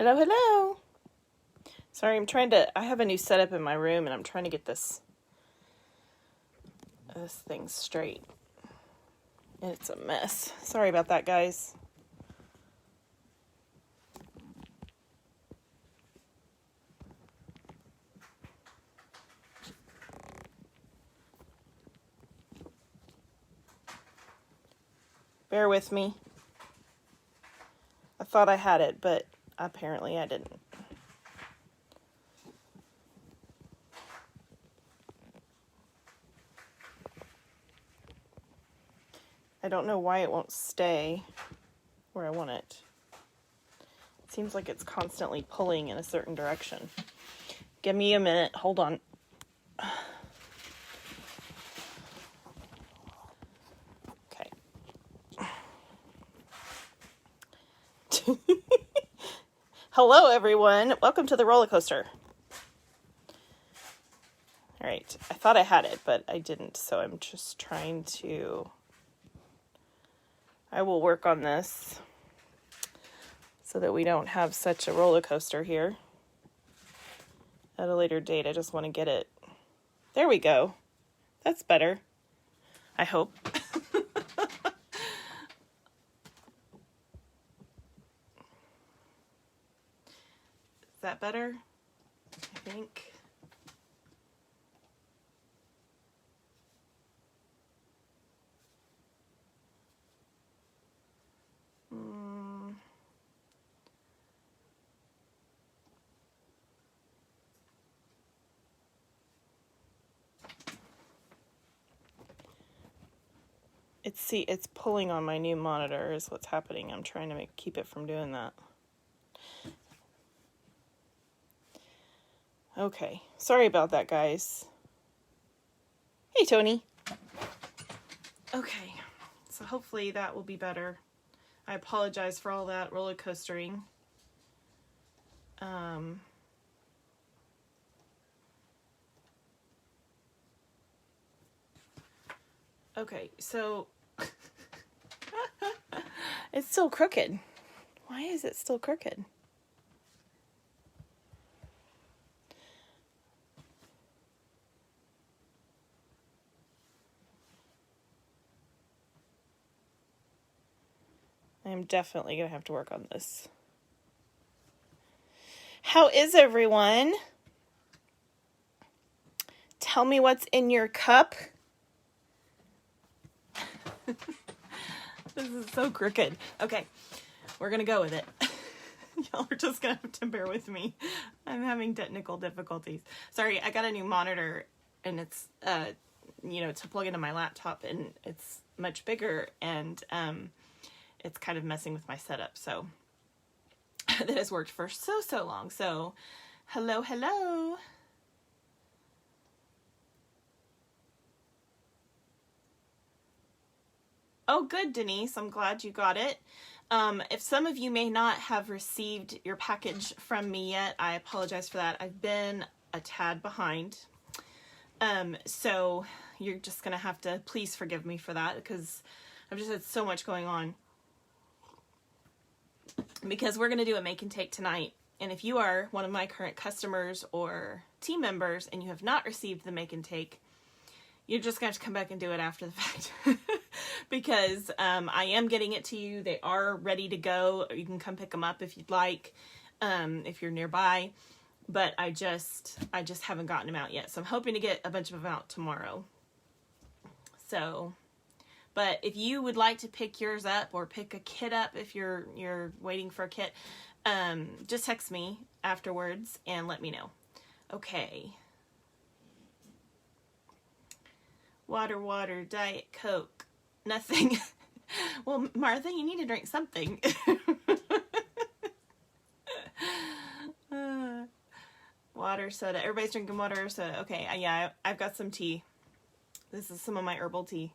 Hello, hello. Sorry, I have a new setup in my room and I'm trying to get this thing straight. And it's a mess. Sorry about that, guys. Bear with me. I thought I had it, but apparently I didn't. I don't know why it won't stay where I want it. It seems like it's constantly pulling in a certain direction. Give me a minute. Hold on. Okay. Hello, everyone. Welcome to the roller coaster. All right. I thought I had it, but I didn't. So I'm just trying to... I will work on this so that we don't have such a roller coaster here at a later date. I just want to get it. There we go. That's better. I hope. Is that better? I think. It's pulling on my new monitor is what's happening. I'm trying to keep it from doing that. Okay, sorry about that, guys. Hey, Tony. Okay, so hopefully that will be better. I apologize for all that roller coastering. Okay, so it's still crooked. Why is it still crooked? I'm definitely going to have to work on this. How is everyone? Tell me what's in your cup. This is so crooked. Okay, we're going to go with it. Y'all are just going to have to bear with me. I'm having technical difficulties. Sorry, I got a new monitor and it's, to plug into my laptop, and it's much bigger, and it's kind of messing with my setup. So that has worked for so long. So hello, hello. Oh, good, Denise. I'm glad you got it. If some of you may not have received your package from me yet, I apologize for that. I've been a tad behind. So you're just going to have to please forgive me for that, because I've just had so much going on. Because we're going to do a make and take tonight. And if you are one of my current customers or team members and you have not received the make and take, you're just going to have to come back and do it after the fact. Because I am getting it to you. They are ready to go. You can come pick them up if you'd like, if you're nearby. But I just haven't gotten them out yet. So I'm hoping to get a bunch of them out tomorrow. So, but if you would like to pick yours up or pick a kit up if you're waiting for a kit, just text me afterwards and let me know. Okay. Water, Diet Coke, nothing. Well, Martha, you need to drink something. Water, soda. Everybody's drinking water or soda. Okay, yeah, I've got some tea. This is some of my herbal tea.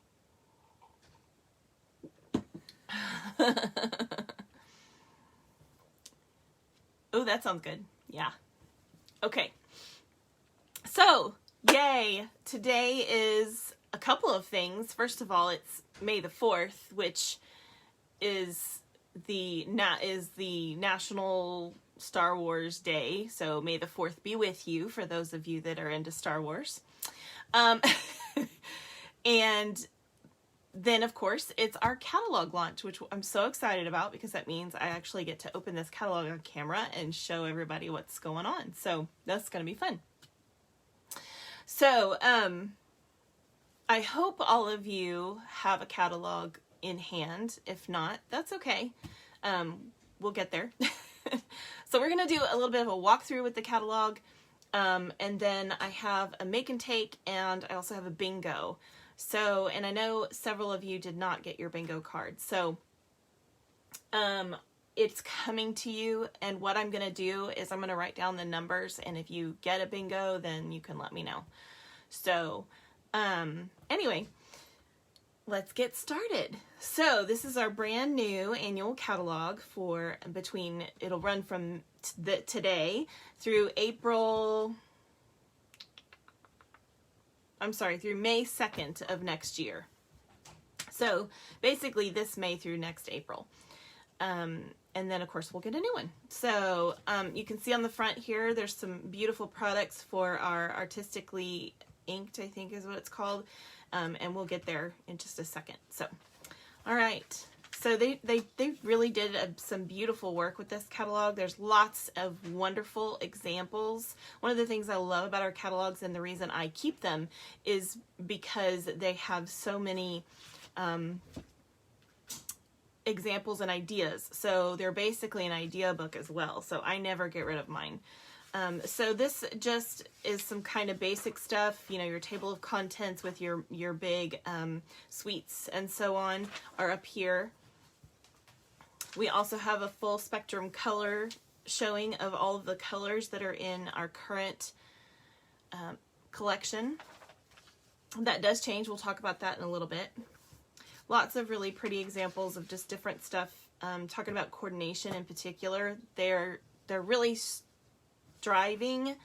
Oh, that sounds good. Yeah. Okay. So, yay. Today is a couple of things. First of all, it's May the 4th, which is the National Star Wars Day, so may the 4th be with you for those of you that are into Star Wars. And then, of course, it's our catalog launch, which I'm so excited about because that means I actually get to open this catalog on camera and show everybody what's going on. So that's going to be fun. So I hope all of you have a catalog in hand. If not, that's okay. We'll get there. So we're going to do a little bit of a walkthrough with the catalog. And then I have a make and take, and I also have a bingo. So, and I know several of you did not get your bingo card. So, it's coming to you, and what I'm going to do is I'm going to write down the numbers, and if you get a bingo, then you can let me know. So, anyway, let's get started. So, this is our brand new annual catalog for it'll run from today through through May 2nd of next year. So basically this May through next April. And then of course we'll get a new one. So you can see on the front here, there's some beautiful products for our artistically inked, I think is what it's called. And we'll get there in just a second. So, all right. So they really did some beautiful work with this catalog. There's lots of wonderful examples. One of the things I love about our catalogs, and the reason I keep them, is because they have so many examples and ideas. So they're basically an idea book as well. So I never get rid of mine. So this just is some kind of basic stuff, you know, your table of contents with your big sweets and so on are up here. We also have a full spectrum color showing of all of the colors that are in our current collection. That does change. We'll talk about that in a little bit. Lots of really pretty examples of just different stuff. Talking about coordination in particular, they're really striving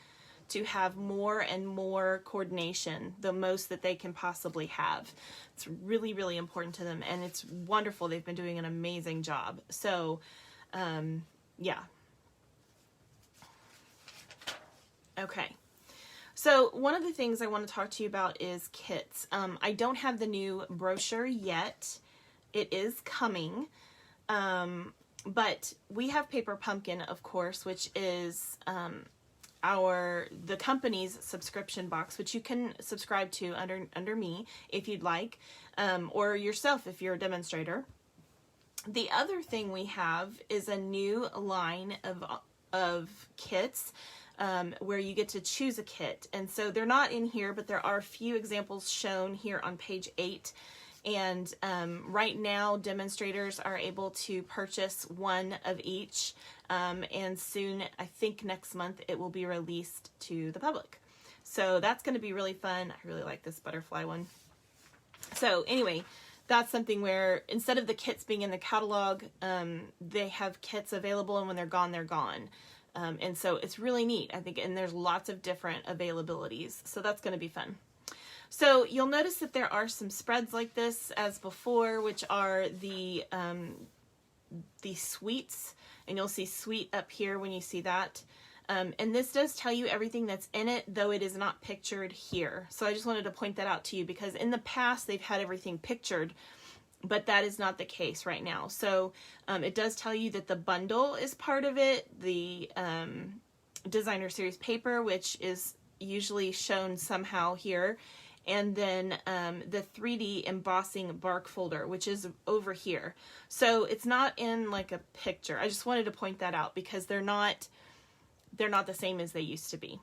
to have more and more coordination, the most that they can possibly have. It's really, really important to them, and it's wonderful. They've been doing an amazing job. So, yeah. Okay. So one of the things I want to talk to you about is kits. I don't have the new brochure yet. It is coming. But we have Paper Pumpkin, of course, which is the company's subscription box, which you can subscribe to under me if you'd like, or yourself if you're a demonstrator. The other thing we have is a new line of kits where you get to choose a kit. And so they're not in here, but there are a few examples shown here on page 8. And right now, demonstrators are able to purchase one of each. And soon, I think next month, it will be released to the public. So that's going to be really fun. I really like this butterfly one. So anyway, that's something where instead of the kits being in the catalog, they have kits available, and when they're gone, they're gone. And so it's really neat, I think, and there's lots of different availabilities. So that's going to be fun. So you'll notice that there are some spreads like this as before, which are the sweets, and you'll see sweet up here when you see that. And this does tell you everything that's in it, though it is not pictured here. So I just wanted to point that out to you, because in the past they've had everything pictured, but that is not the case right now. So it does tell you that the bundle is part of it, the designer series paper, which is usually shown somehow here, and then the 3D embossing bark folder, which is over here. So it's not in like a picture. I just wanted to point that out because they're not the same as they used to be.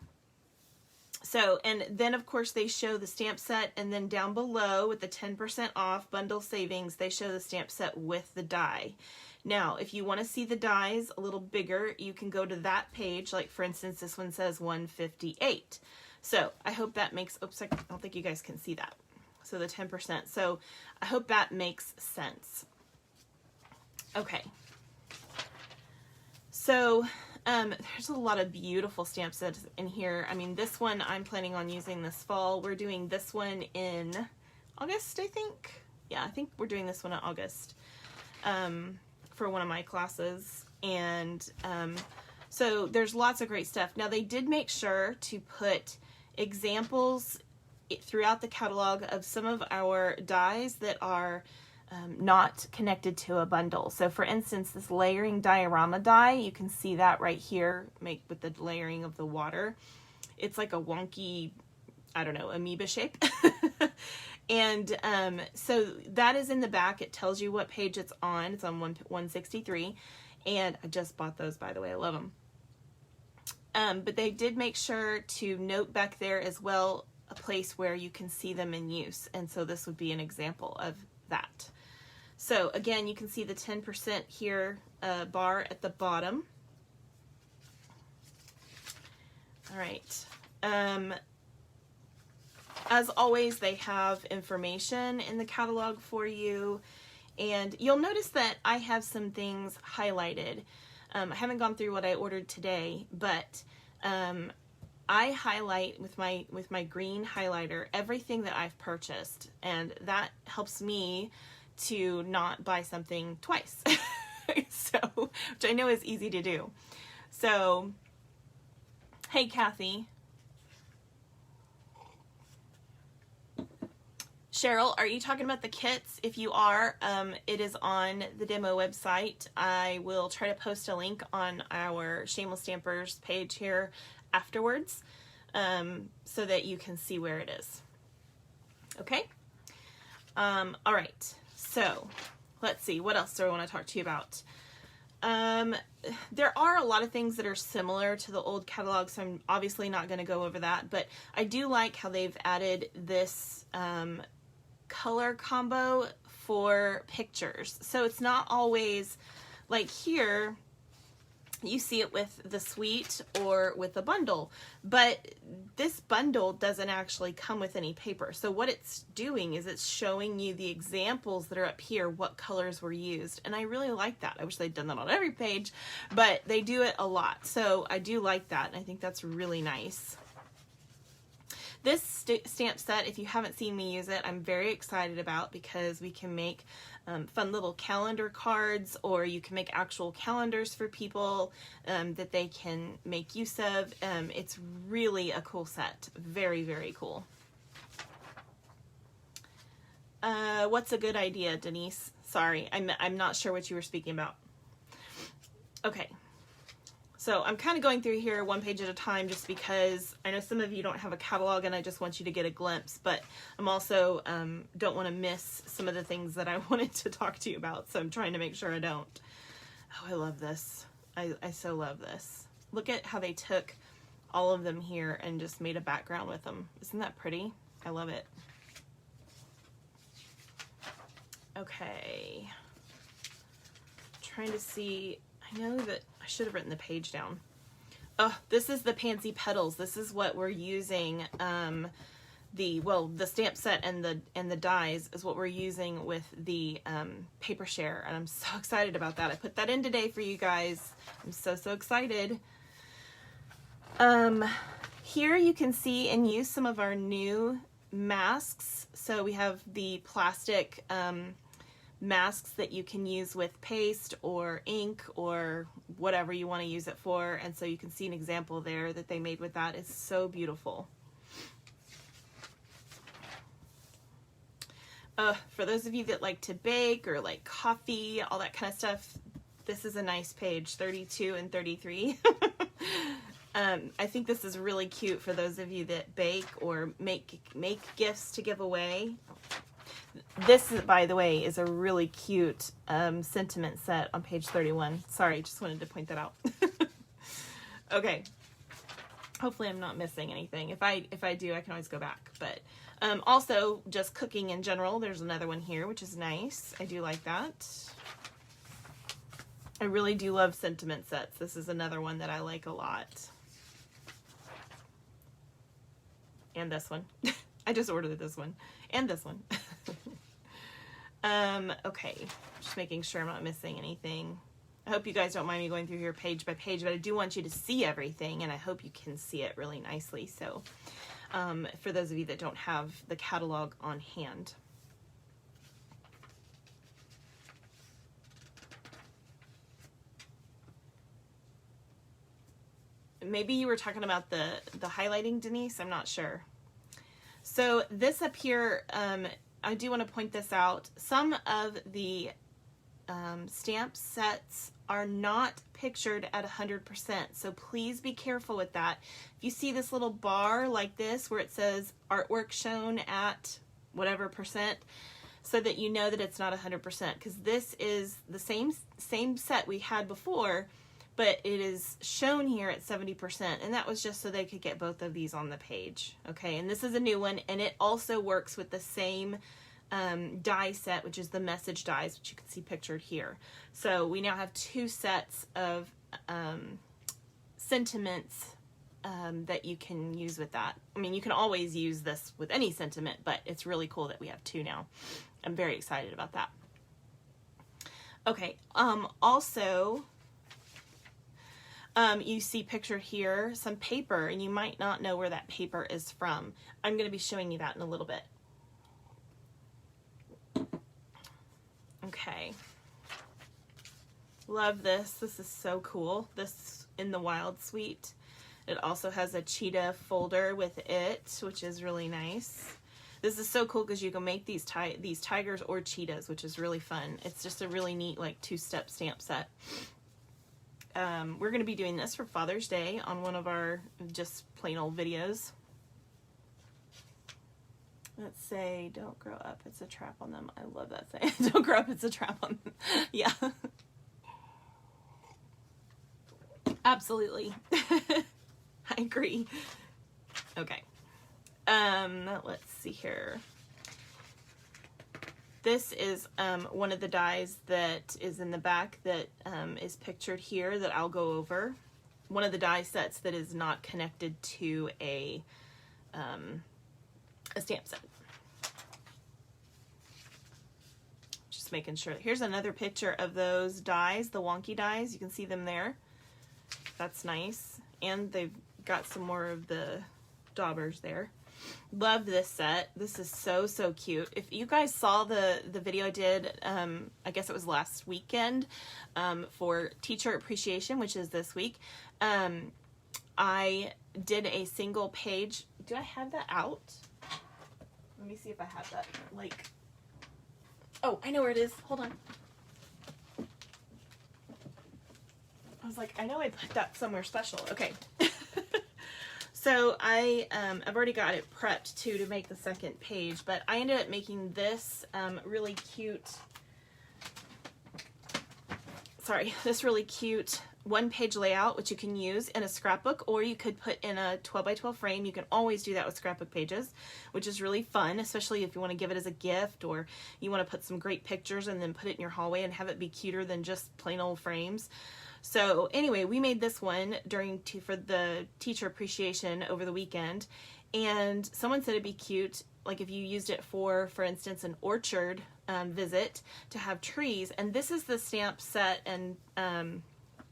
So, and then of course they show the stamp set, and then down below with the 10% off bundle savings, they show the stamp set with the die. Now, if you want to see the dies a little bigger, you can go to that page. Like for instance, this one says 158. So I hope that makes, oops, I don't think you guys can see that. So the 10%. So I hope that makes sense. Okay. So there's a lot of beautiful stamp sets in here. I mean, this one I'm planning on using this fall. We're doing this one in August, I think. Yeah, I think we're doing this one in August for one of my classes. And So there's lots of great stuff. Now they did make sure to put examples throughout the catalog of some of our dies that are not connected to a bundle. So for instance, this layering diorama die, you can see that right here, with the layering of the water. It's like a wonky, I don't know, amoeba shape. And so that is in the back. It tells you what page it's on. It's on 163. And I just bought those, by the way. I love them. But they did make sure to note back there as well a place where you can see them in use. And so this would be an example of that. So again, you can see the 10% here bar at the bottom. All right. As always, they have information in the catalog for you. And you'll notice that I have some things highlighted. I haven't gone through what I ordered today, but I highlight with my green highlighter everything that I've purchased, and that helps me to not buy something twice. So, which I know is easy to do. So, hey Kathy. Cheryl, are you talking about the kits? If you are, it is on the demo website. I will try to post a link on our Shameless Stampers page here afterwards, so that you can see where it is. Okay? All right. So, let's see. What else do I want to talk to you about? There are a lot of things that are similar to the old catalog, so I'm obviously not going to go over that, but I do like how they've added this color combo for pictures. So it's not always like here you see it with the suite or with a bundle, but this bundle doesn't actually come with any paper. So what it's doing is it's showing you the examples that are up here, what colors were used. And I really like that. I wish they'd done that on every page, but they do it a lot. So I do like that. And I think that's really nice. This stamp set, if you haven't seen me use it, I'm very excited about, because we can make fun little calendar cards, or you can make actual calendars for people that they can make use of. It's really a cool set. Very, very cool. What's a good idea, Denise? Sorry, I'm not sure what you were speaking about. Okay. So I'm kind of going through here one page at a time, just because I know some of you don't have a catalog and I just want you to get a glimpse, but I'm also don't want to miss some of the things that I wanted to talk to you about, so I'm trying to make sure I don't. Oh, I love this. I so love this. Look at how they took all of them here and just made a background with them. Isn't that pretty? I love it. Okay. Trying to see, I know that I should have written the page down. Oh, this is the Pansy Petals. This is what we're using. The stamp set and the dies is what we're using with the paper share, and I'm so excited about that. I put that in today for you guys. I'm so excited. Here you can see and use some of our new masks. So we have the plastic masks that you can use with paste or ink or whatever you want to use it for, and so you can see an example there that they made with that. It's so beautiful. For those of you that like to bake or like coffee, all that kind of stuff, this is a nice page, 32 and 33. I think this is really cute for those of you that bake or make gifts to give away. This, by the way, is a really cute sentiment set on page 31. Sorry, just wanted to point that out. Okay. Hopefully I'm not missing anything. If I do, I can always go back. But also, just cooking in general, there's another one here, which is nice. I do like that. I really do love sentiment sets. This is another one that I like a lot. And this one. I just ordered this one. And this one. Okay, just making sure I'm not missing anything. I hope you guys don't mind me going through here page by page, but I do want you to see everything, and I hope you can see it really nicely. So, for those of you that don't have the catalog on hand. maybe you were talking about the highlighting, Denise. I'm not sure. So this up here, I do want to point this out. Some of the stamp sets are not pictured at 100%, so please be careful with that. If you see this little bar like this where it says artwork shown at whatever percent, so that you know that it's not 100%, because this is the same set we had before, but it is shown here at 70%, and that was just so they could get both of these on the page. Okay, and this is a new one, and it also works with the same die set, which is the message dies, which you can see pictured here. So we now have two sets of sentiments that you can use with that. I mean, you can always use this with any sentiment, but it's really cool that we have two now. I'm very excited about that. Okay, also, you see pictured here some paper, and you might not know where that paper is from. I'm going to be showing you that in a little bit. Okay. Love this. This is so cool. This in the Wild Suite. It also has a cheetah folder with it, which is really nice. This is so cool because you can make these tigers or cheetahs, which is really fun. It's just a really neat, like, two-step stamp set. We're going to be doing this for Father's Day on one of our just plain old videos. Let's say, don't grow up, it's a trap on them. I love that saying. Don't grow up, it's a trap on them. Yeah. Absolutely. I agree. Okay. Let's see here. This is one of the dies that is in the back that is pictured here that I'll go over. One of the die sets that is not connected to a stamp set. Just making sure. Here's another picture of those dies, the wonky dies. You can see them there. That's nice. And they've got some more of the daubers there. Love this set. This is so, so cute. If you guys saw the video I did, I guess it was last weekend, for Teacher Appreciation, which is this week, I did a single page. Do I have that out? Let me see if I have that, like, oh, I know where it is. Hold on. I was like, I know I put that somewhere special. Okay. So I've already got it prepped too to make the second page, but I ended up making this really cute, this really cute one-page layout, which you can use in a scrapbook, or you could put in a 12x12 frame. You can always do that with scrapbook pages, which is really fun, especially if you want to give it as a gift, or you want to put some great pictures and then put it in your hallway and have it be cuter than just plain old frames. So anyway, we made this one for the Teacher Appreciation over the weekend, and someone said it'd be cute, like if you used it for instance, an orchard visit to have trees. And this is the stamp set and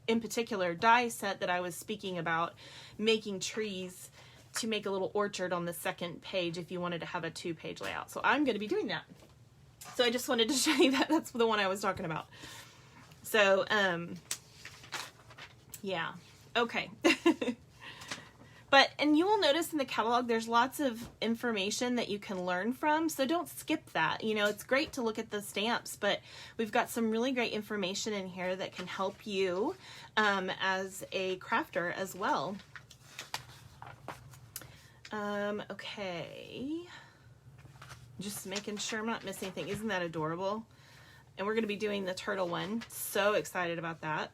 in particular die set that I was speaking about, making trees to make a little orchard on the second page if you wanted to have a two-page layout. So I'm going to be doing that. So I just wanted to show you that. That's the one I was talking about. So yeah, okay. And you will notice in the catalog there's lots of information that you can learn from, so don't skip that. You know, it's great to look at the stamps, but we've got some really great information in here that can help you as a crafter as well. Okay. Just making sure I'm not missing anything. Isn't that adorable? And we're going to be doing the turtle one. So excited about that.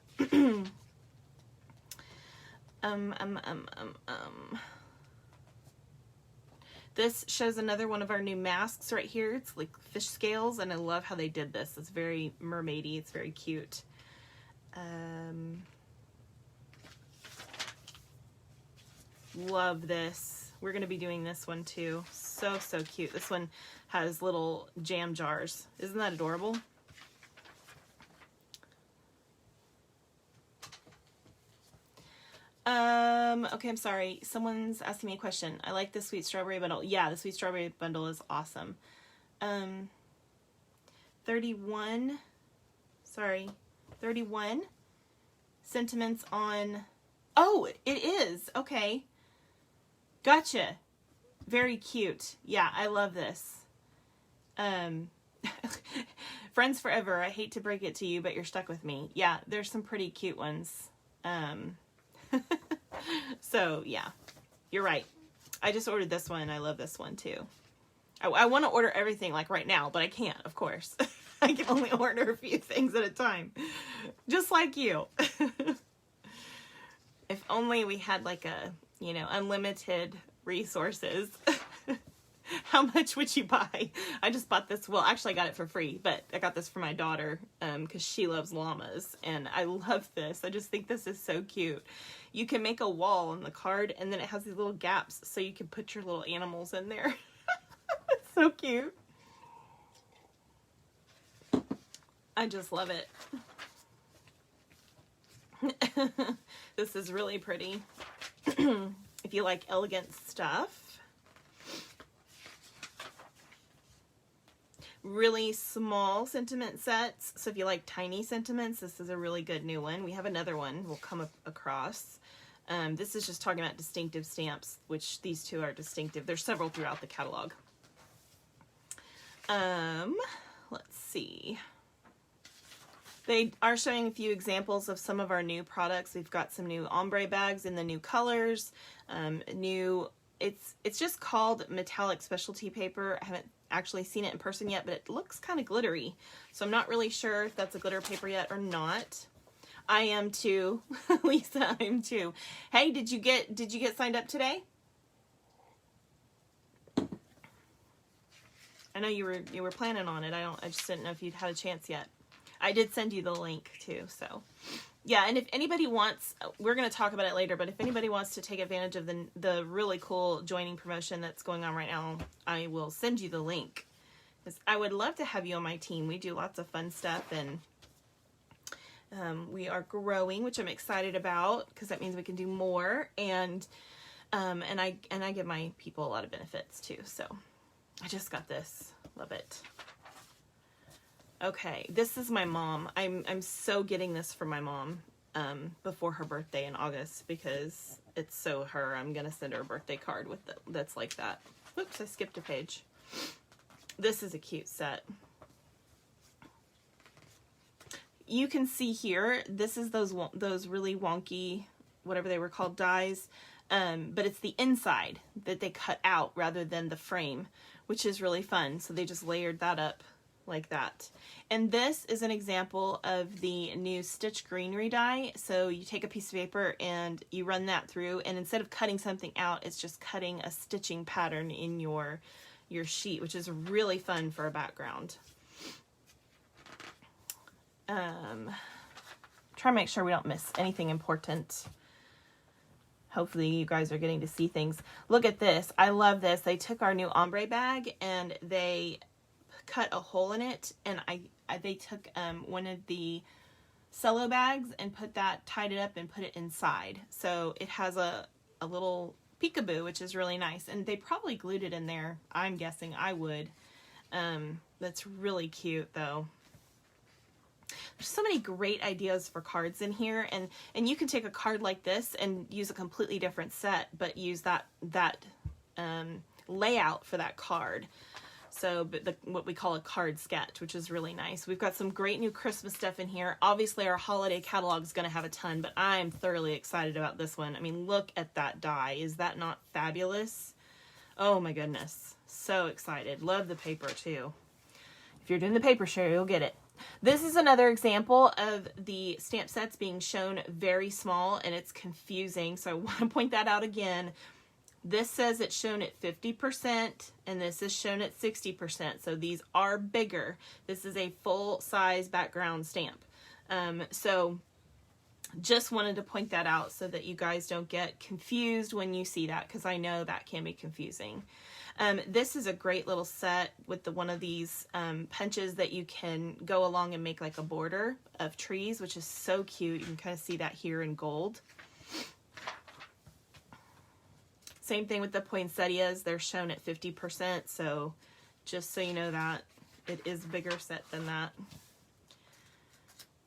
This shows another one of our new masks right here. It's like fish scales, and I love how they did this. It's very mermaidy. It's very cute. Love this. We're going to be doing this one too. So, so cute. This one has little jam jars. Isn't that adorable? Okay, I'm sorry. Someone's asking me a question. I like the Sweet Strawberry Bundle. Yeah, the Sweet Strawberry Bundle is awesome. 31 sentiments on Oh, it is. Okay. Gotcha. Very cute. Yeah, I love this. Friends forever. I hate to break it to you, but you're stuck with me. Yeah, there's some pretty cute ones. So yeah, you're right. I just ordered this one. I love this one too. I want to order everything like right now, but I can't, of course. I can only order a few things at a time. Just like you. If only we had like a, you know, unlimited resources. How much would you buy? I just bought this. Well, actually I got it for free, but I got this for my daughter because she loves llamas, and I love this. I just think this is so cute. You can make a wall on the card, and then it has these little gaps so you can put your little animals in there. It's so cute. I just love it. This is really pretty. If you like elegant stuff. Really small sentiment sets. So if you like tiny sentiments, this is a really good new one. We have another one we'll come across. This is just talking about distinctive stamps, which these two are distinctive. There's several throughout the catalog. Let's see. They are showing a few examples of some of our new products. We've got some new ombre bags in the new colors. It's just called metallic specialty paper. I haven't actually seen it in person yet, but it looks kind of glittery. So I'm not really sure if that's a glitter paper yet or not. I am too. Lisa, I am too. Hey, did you get signed up today? I know you were planning on it. I just didn't know if you'd had a chance yet. I did send you the link too, so. Yeah, and if anybody wants, we're going to talk about it later, but if anybody wants to take advantage of the really cool joining promotion that's going on right now, I will send you the link. Because I would love to have you on my team. We do lots of fun stuff, and we are growing, which I'm excited about, because that means we can do more, and I give my people a lot of benefits too. So I just got this. Love it. Okay, this is my mom. I'm so getting this for my mom before her birthday in August, because it's so her. I'm gonna send her a birthday card with that's like that. Oops, I skipped a page. This is a cute set. You can see here, this is those really wonky, whatever they were called, dies, but it's the inside that they cut out rather than the frame, which is really fun. So they just layered that up like that. And this is an example of the new stitch greenery die. So you take a piece of paper and you run that through, and instead of cutting something out, it's just cutting a stitching pattern in your sheet, which is really fun for a background. Try to make sure we don't miss anything important. Hopefully you guys are getting to see things. Look at this. I love this. They took our new ombre bag and they cut a hole in it, and they took one of the cello bags and tied it up and put it inside. So it has a little peekaboo, which is really nice. And they probably glued it in there. I'm guessing. I would. That's really cute though. There's so many great ideas for cards in here, and you can take a card like this and use a completely different set, but use that layout for that card. So what we call a card sketch, which is really nice. We've got some great new Christmas stuff in here. Obviously our holiday catalog is going to have a ton, but I'm thoroughly excited about this one. I mean, look at that die. Is that not fabulous? Oh my goodness. So excited. Love the paper too. If you're doing the paper share, you'll get it. This is another example of the stamp sets being shown very small, and it's confusing. So I want to point that out again. This says it's shown at 50%, and this is shown at 60%. So these are bigger. This is a full-size background stamp. So just wanted to point that out so that you guys don't get confused when you see that, because I know that can be confusing. This is a great little set with one of these punches that you can go along and make like a border of trees, which is so cute. You can kind of see that here in gold. Same thing with the poinsettias. They're shown at 50%, so just so you know that it is a bigger set than that.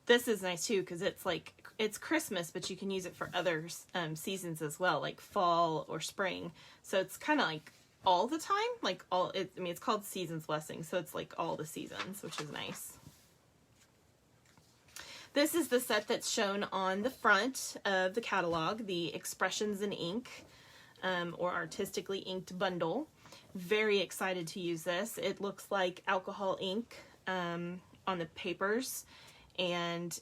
This is nice too, because it's like, it's Christmas, but you can use it for other seasons as well, like fall or spring. So it's kind of like all the time, like all, I mean, it's called Season's Blessing, so it's like all the seasons, which is nice. This is the set that's shown on the front of the catalog, the Expressions in Ink, or Artistically Inked Bundle. Very excited to use this. It looks like alcohol ink on the papers, and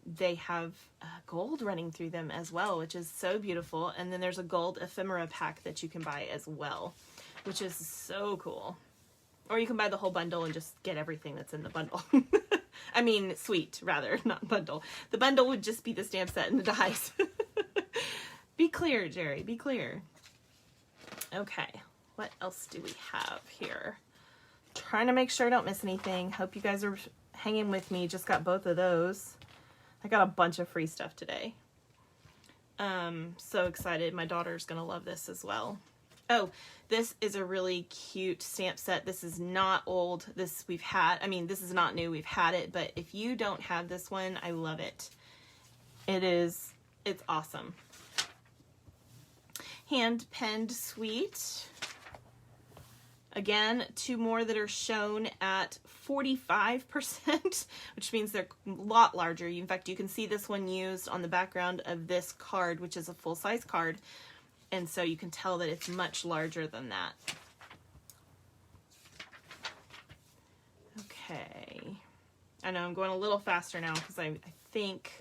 they have gold running through them as well, which is so beautiful. And then there's a gold ephemera pack that you can buy as well, which is so cool. Or you can buy the whole bundle and just get everything that's in the bundle. I mean, suite, rather, not bundle. The bundle would just be the stamp set and the dies. Be clear, Jeri, be clear. Okay, what else do we have here? Trying to make sure I don't miss anything. Hope you guys are hanging with me. Just got both of those. I got a bunch of free stuff today. So excited. My daughter's gonna love this as well. Oh, this is a really cute stamp set. This is not old. This we've had, I mean, this is not new. We've had it, but if you don't have this one, I love it. It's awesome. Hand penned suite. Again, two more that are shown at 45%, which means they're a lot larger. In fact, you can see this one used on the background of this card, which is a full-size card. And so you can tell that it's much larger than that. Okay. I know I'm going a little faster now because I think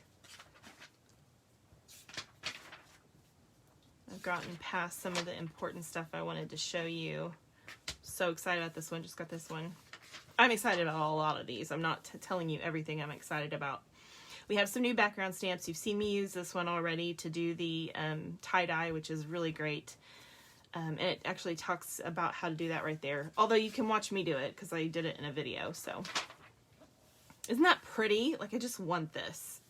I've gotten past some of the important stuff I wanted to show you. So excited about this one. Just got this one. I'm excited about a lot of these. I'm not telling you everything I'm excited about. We have some new background stamps. You've seen me use this one already to do the tie-dye, which is really great. And it actually talks about how to do that right there. Although you can watch me do it because I did it in a video. So isn't that pretty? Like, I just want this.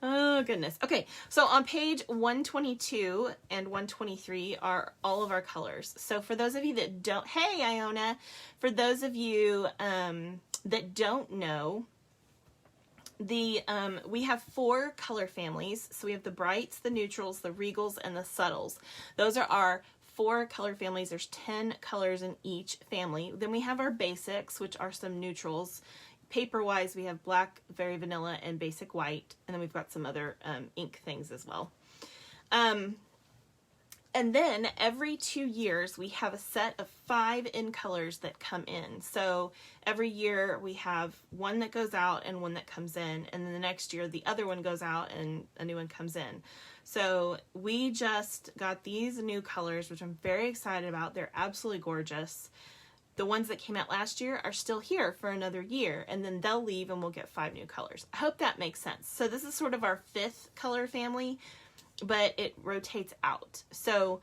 Oh, goodness. Okay, so on page 122 and 123 are all of our colors. So for those of you that don't, hey, Iona, for those of you that don't know, we have 4 color families. So we have the brights, the neutrals, the regals, and the subtles. Those are our 4 color families. There's 10 colors in each family. Then we have our basics, which are some neutrals. Paper-wise, we have black, very vanilla, and basic white. And then we've got some other ink things as well. And then every 2 years, we have a set of 5 in colors that come in. So every year we have one that goes out and one that comes in. And then the next year, the other one goes out and a new one comes in. So we just got these new colors, which I'm very excited about. They're absolutely gorgeous. The ones that came out last year are still here for another year, and then they'll leave and we'll get 5 new colors. I hope that makes sense. So this is sort of our 5th color family, but it rotates out. So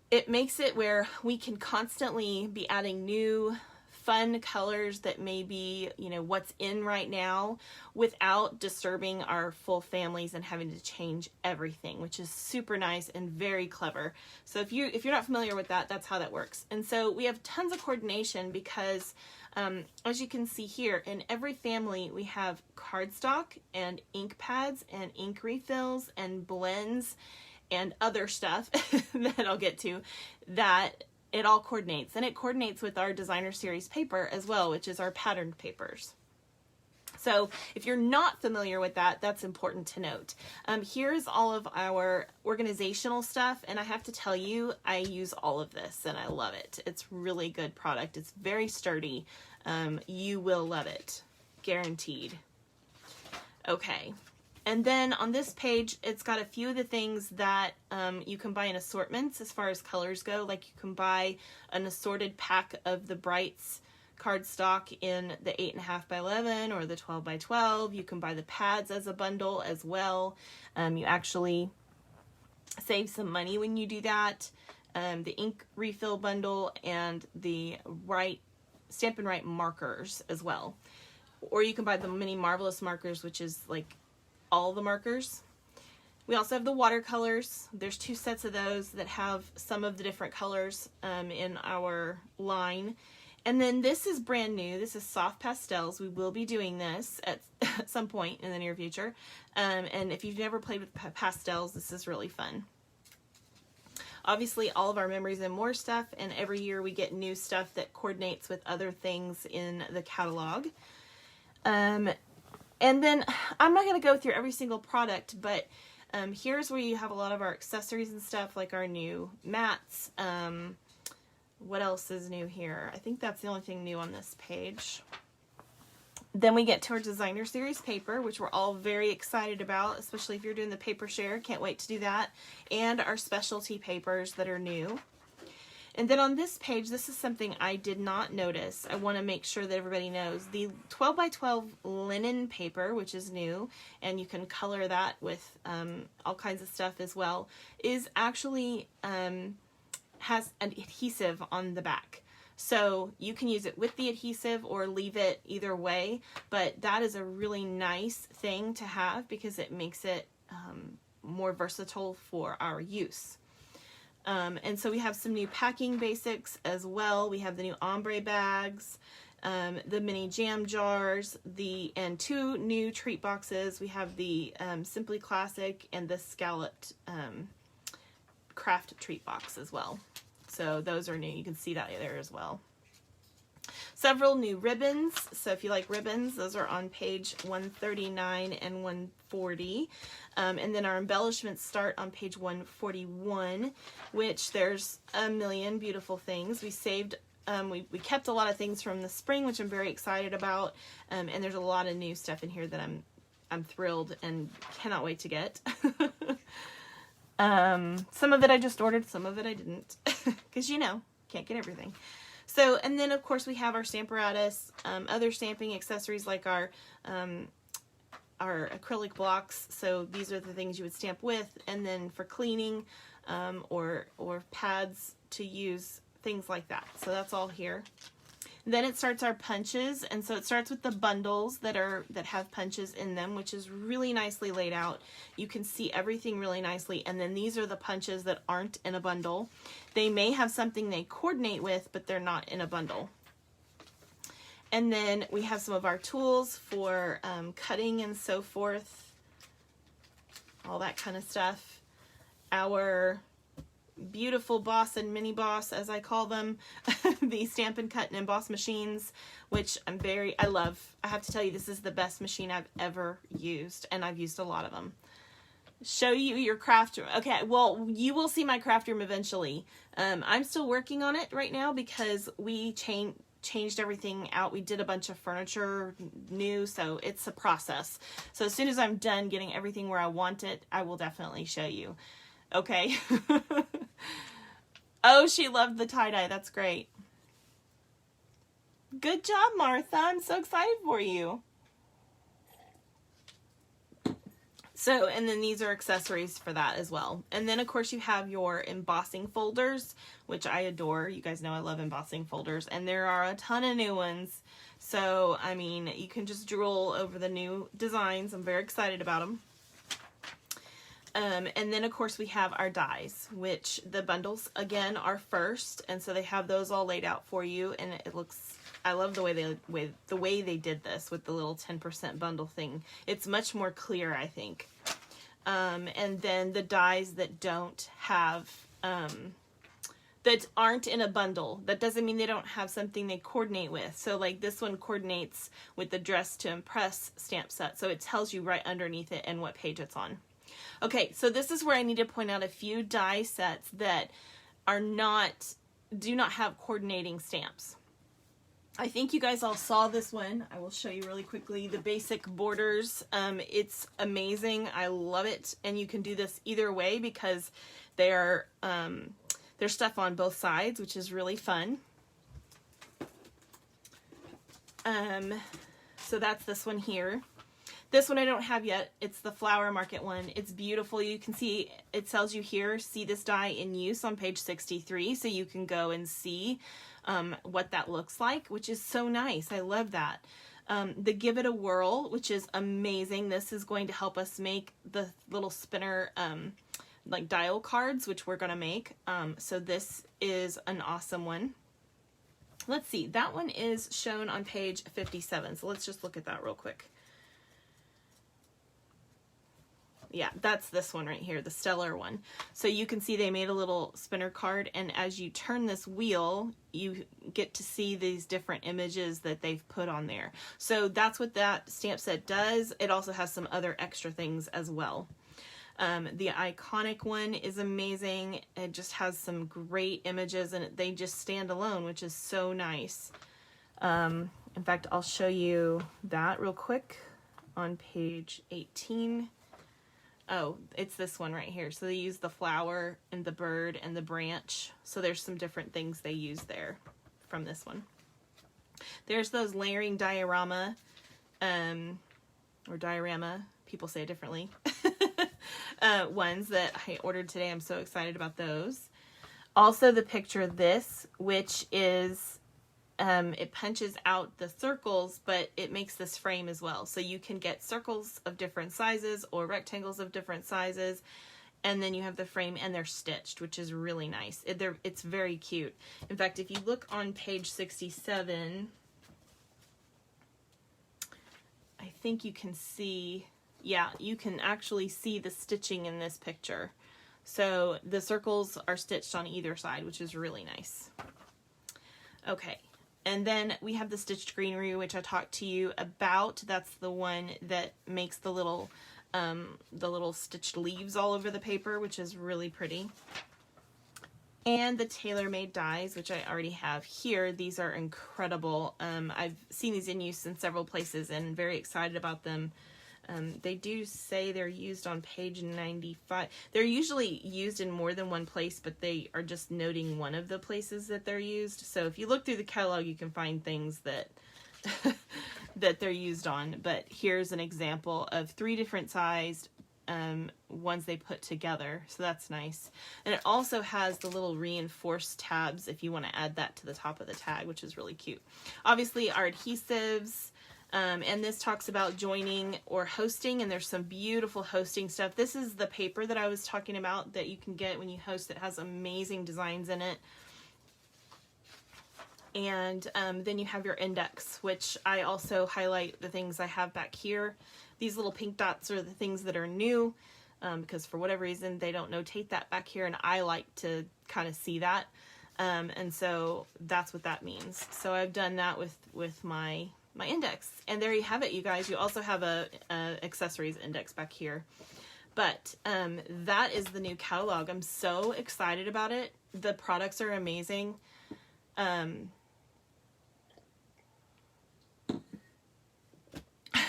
it makes it where we can constantly be adding new fun colors that may be, you know, what's in right now without disturbing our full families and having to change everything, which is super nice and very clever. So if you're not familiar with that, that's how that works. And so we have tons of coordination because as you can see here, in every family we have cardstock and ink pads and ink refills and blends and other stuff that I'll get to, that it all coordinates. And it coordinates with our designer series paper as well, which is our patterned papers. So if you're not familiar with that, that's important to note. Here's all of our organizational stuff, and I have to tell you, I use all of this and I love it. It's really good product. It's very sturdy. You will love it, guaranteed. Okay. And then on this page, it's got a few of the things that you can buy in assortments as far as colors go. Like you can buy an assorted pack of the Brights cardstock in the 8.5 by 11 or the 12 by 12. You can buy the pads as a bundle as well. You actually save some money when you do that. The ink refill bundle and the Stampin' Write markers as well. Or you can buy the mini Marvelous markers, which is like all the markers. We also have the watercolors. There's 2 sets of those that have some of the different colors in our line. And then this is brand new. This is soft pastels. We will be doing this at some point in the near future. And if you've never played with pastels, this is really fun. Obviously, all of our memories and more stuff, and every year we get new stuff that coordinates with other things in the catalog. And then I'm not going to go through every single product, but here's where you have a lot of our accessories and stuff, like our new mats. What else is new here? I think that's the only thing new on this page. Then we get to our designer series paper, which we're all very excited about, especially if you're doing the paper share. Can't wait to do that. And our specialty papers that are new. And then on this page, this is something I did not notice. I want to make sure that everybody knows. The 12 by 12 linen paper, which is new, and you can color that with all kinds of stuff as well, is actually has an adhesive on the back. So you can use it with the adhesive or leave it either way, but that is a really nice thing to have because it makes it more versatile for our use. And so we have some new packing basics as well. We have the new ombre bags, the mini jam jars, and 2 new treat boxes. We have the Simply Classic and the scalloped craft treat box as well. So those are new. You can see that there as well. Several new ribbons. So if you like ribbons, those are on page 139 and 140. And then our embellishments start on page 141, which there's a million beautiful things. We saved, we kept a lot of things from the spring, which I'm very excited about. And there's a lot of new stuff in here that I'm thrilled and cannot wait to get. Some of it I just ordered, some of it I didn't, because can't get everything. So, and then of course we have our Stamparatus, other stamping accessories like our acrylic blocks. So these are the things you would stamp with, and then for cleaning, or pads to use, things like that. So that's all here. Then it starts our punches, and so it starts with the bundles that have punches in them, which is really nicely laid out. You can see everything really nicely, and then these are the punches that aren't in a bundle. They may have something they coordinate with, but they're not in a bundle. And then we have some of our tools for cutting and so forth, all that kind of stuff. Our beautiful boss and mini boss, as I call them, the Stampin' Cut and Emboss machines, which I love. I have to tell you, this is the best machine I've ever used, and I've used a lot of them. Show you your craft room. Okay, well, you will see my craft room eventually. I'm still working on it right now because we changed everything out. We did a bunch of furniture new, so it's a process. So as soon as I'm done getting everything where I want it, I will definitely show you. Okay. Oh, she loved the tie-dye. That's great. Good job, Martha. I'm so excited for you. So, and then these are accessories for that as well. And then, of course, you have your embossing folders, which I adore. You guys know I love embossing folders. And there are a ton of new ones. So, I mean, you can just drool over the new designs. I'm very excited about them. And then, of course, we have our dies, which the bundles, again, are first. And so they have those all laid out for you. And it looks, I love the way they did this with the little 10% bundle thing. It's much more clear, I think. And then the dies that don't have, that aren't in a bundle. That doesn't mean they don't have something they coordinate with. So like this one coordinates with the Dress to Impress stamp set. So it tells you right underneath it and what page it's on. Okay, so this is where I need to point out a few die sets that do not have coordinating stamps. I think you guys all saw this one. I will show you really quickly. The basic borders. It's amazing. I love it. And you can do this either way because there's stuff on both sides, which is really fun. So that's this one here. This one I don't have yet. It's the Flower Market one. It's beautiful. You can see, it tells you here, see this die in use on page 63. So you can go and see what that looks like, which is so nice. I love that. The Give It a Whirl, which is amazing. This is going to help us make the little spinner like dial cards, which we're going to make. So this is an awesome one. let's see, that one is shown on page 57. So let's just look at that real quick. Yeah, that's this one right here, the Stellar one. So you can see they made a little spinner card, and as you turn this wheel, you get to see these different images that they've put on there. So that's what that stamp set does. It also has some other extra things as well. The Iconic one is amazing. It just has some great images, and they just stand alone, which is so nice. In fact, I'll show you that real quick on page 18. Oh, it's this one right here. So they use the flower and the bird and the branch. So there's some different things they use there from this one. There's those layering diorama, or diorama, people say it differently, ones that I ordered today. I'm so excited about those. Also the picture of this, which is, it punches out the circles, but it makes this frame as well. So you can get circles of different sizes or rectangles of different sizes, and then you have the frame, and they're stitched, which is really nice. It's very cute. In fact, if you look on page 67, I think you can see, yeah, you can actually see the stitching in this picture. So the circles are stitched on either side, which is really nice. Okay. And then we have the stitched greenery, which I talked to you about. That's the one that makes the little stitched leaves all over the paper, which is really pretty. And the tailor-made dies, which I already have here. These are incredible. I've seen these in use in several places and very excited about them. They do say they're used on page 95. They're usually used in more than one place, but they are just noting one of the places that they're used. So if you look through the catalog, you can find things that that they're used on. But here's an example of 3 different sized ones they put together. So that's nice. And it also has the little reinforced tabs if you want to add that to the top of the tag, which is really cute. Obviously our adhesives. And this talks about joining or hosting, and there's some beautiful hosting stuff. This is the paper that I was talking about that you can get when you host. It has amazing designs in it. And then you have your index, which I also highlight the things I have back here. These little pink dots are the things that are new, because for whatever reason they don't notate that back here, and I like to kind of see that. And so that's what that means. So I've done that with my index, and there you have it, you guys. You also have a accessories index back here, but that is the new catalog. I'm so excited about it. The products are amazing. I'm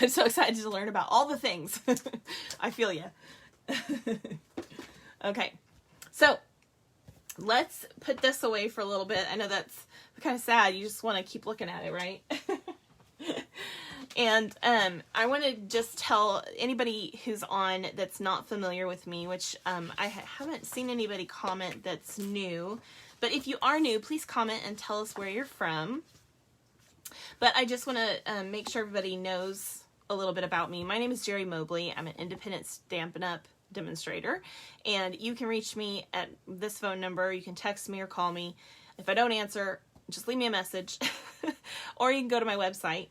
so excited to learn about all the things. I feel ya. Okay, so let's put this away for a little bit. I know that's kind of sad. You just want to keep looking at it, right? And I want to just tell anybody who's on that's not familiar with me, which I haven't seen anybody comment that's new, but if you are new, please comment and tell us where you're from. But I just want to make sure everybody knows a little bit about me. My name is Jeri Mobley. I'm an independent Stampin' Up! Demonstrator, and you can reach me at this phone number. You can text me or call me. If I don't answer, just leave me a message, or you can go to my website.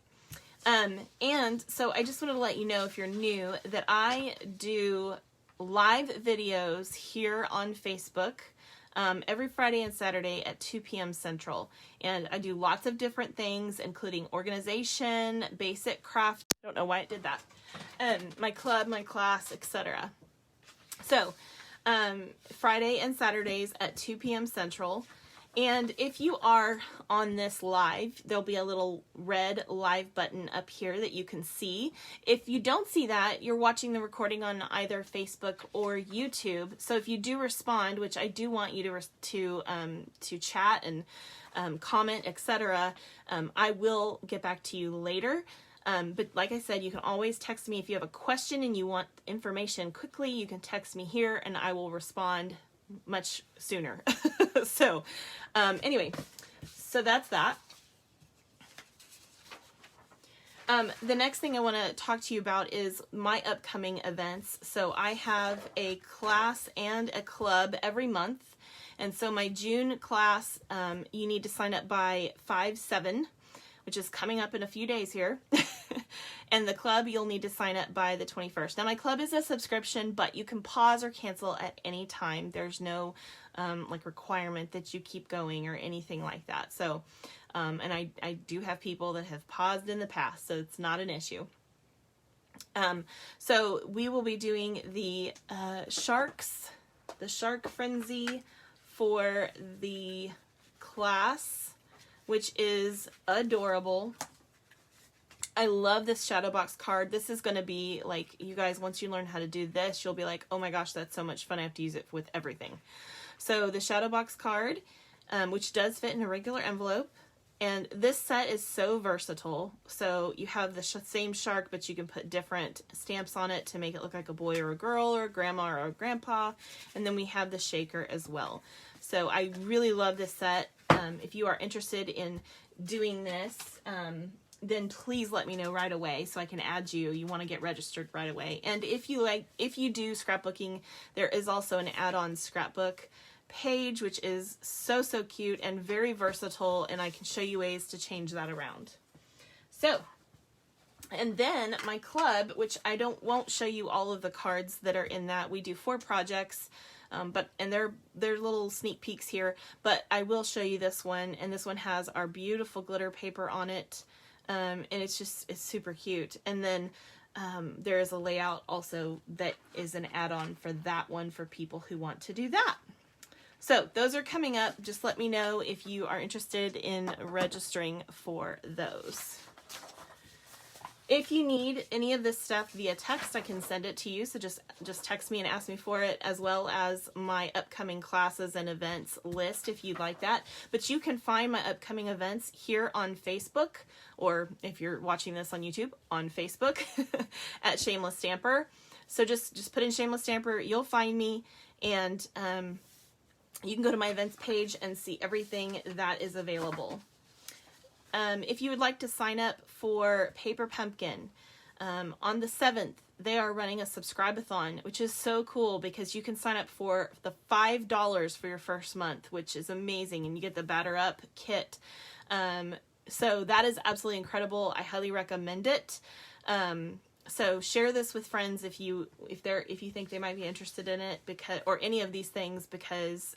And so I just wanted to let you know, if you're new, that I do live videos here on Facebook every Friday and Saturday at 2 p.m. Central. And I do lots of different things, including organization, basic craft. I don't know why it did that. My club, my class, etc. So Friday and Saturdays at 2 p.m. Central. And if you are on this live, there'll be a little red live button up here that you can see. If you don't see that, you're watching the recording on either Facebook or YouTube. So if you do respond, which I do want you to chat and comment, etc., I will get back to you later. But like I said, you can always text me if you have a question and you want information quickly. You can text me here and I will respond much sooner. So anyway, so that's that. The next thing I want to talk to you about is my upcoming events. So I have a class and a club every month, And so my June class, you need to sign up by 5/7, which is coming up in a few days here. And the club, you'll need to sign up by the 21st. Now my club is a subscription, but you can pause or cancel at any time. There's no like requirement that you keep going or anything like that. So, and I do have people that have paused in the past, so it's not an issue. So we will be doing the Shark Frenzy for the class, which is adorable. I love this shadow box card. This is going to be like, you guys, once you learn how to do this, you'll be like, oh my gosh, that's so much fun. I have to use it with everything. So the shadow box card, which does fit in a regular envelope. And this set is so versatile. So you have the same shark, but you can put different stamps on it to make it look like a boy or a girl or a grandma or a grandpa. And then we have the shaker as well. So I really love this set. If you are interested in doing this, then please let me know right away so I can add you. You want to get registered right away. And if you do scrapbooking, there is also an add-on scrapbook page, which is so cute and very versatile, and I can show you ways to change that around. So, and then my club, which I won't show you all of the cards that are in that. We do 4 projects, and they're little sneak peeks here, but I will show you this one, and this one has our beautiful glitter paper on it. And it's super cute. And then there is a layout also that is an add-on for that one for people who want to do that. So those are coming up. Just let me know if you are interested in registering for those. If you need any of this stuff via text, I can send it to you. So just text me and ask me for it, as well as my upcoming classes and events list if you'd like that. But you can find my upcoming events here on Facebook, or if you're watching this on YouTube, on Facebook at Shameless Stamper. So just put in Shameless Stamper, you'll find me, and you can go to my events page and see everything that is available. If you would like to sign up for Paper Pumpkin, on the 7th, they are running a subscribe-a-thon, which is so cool because you can sign up for the $5 for your first month, which is amazing, and you get the Batter Up kit. So that is absolutely incredible. I highly recommend it. So share this with friends if you think they might be interested in it, or any of these things, because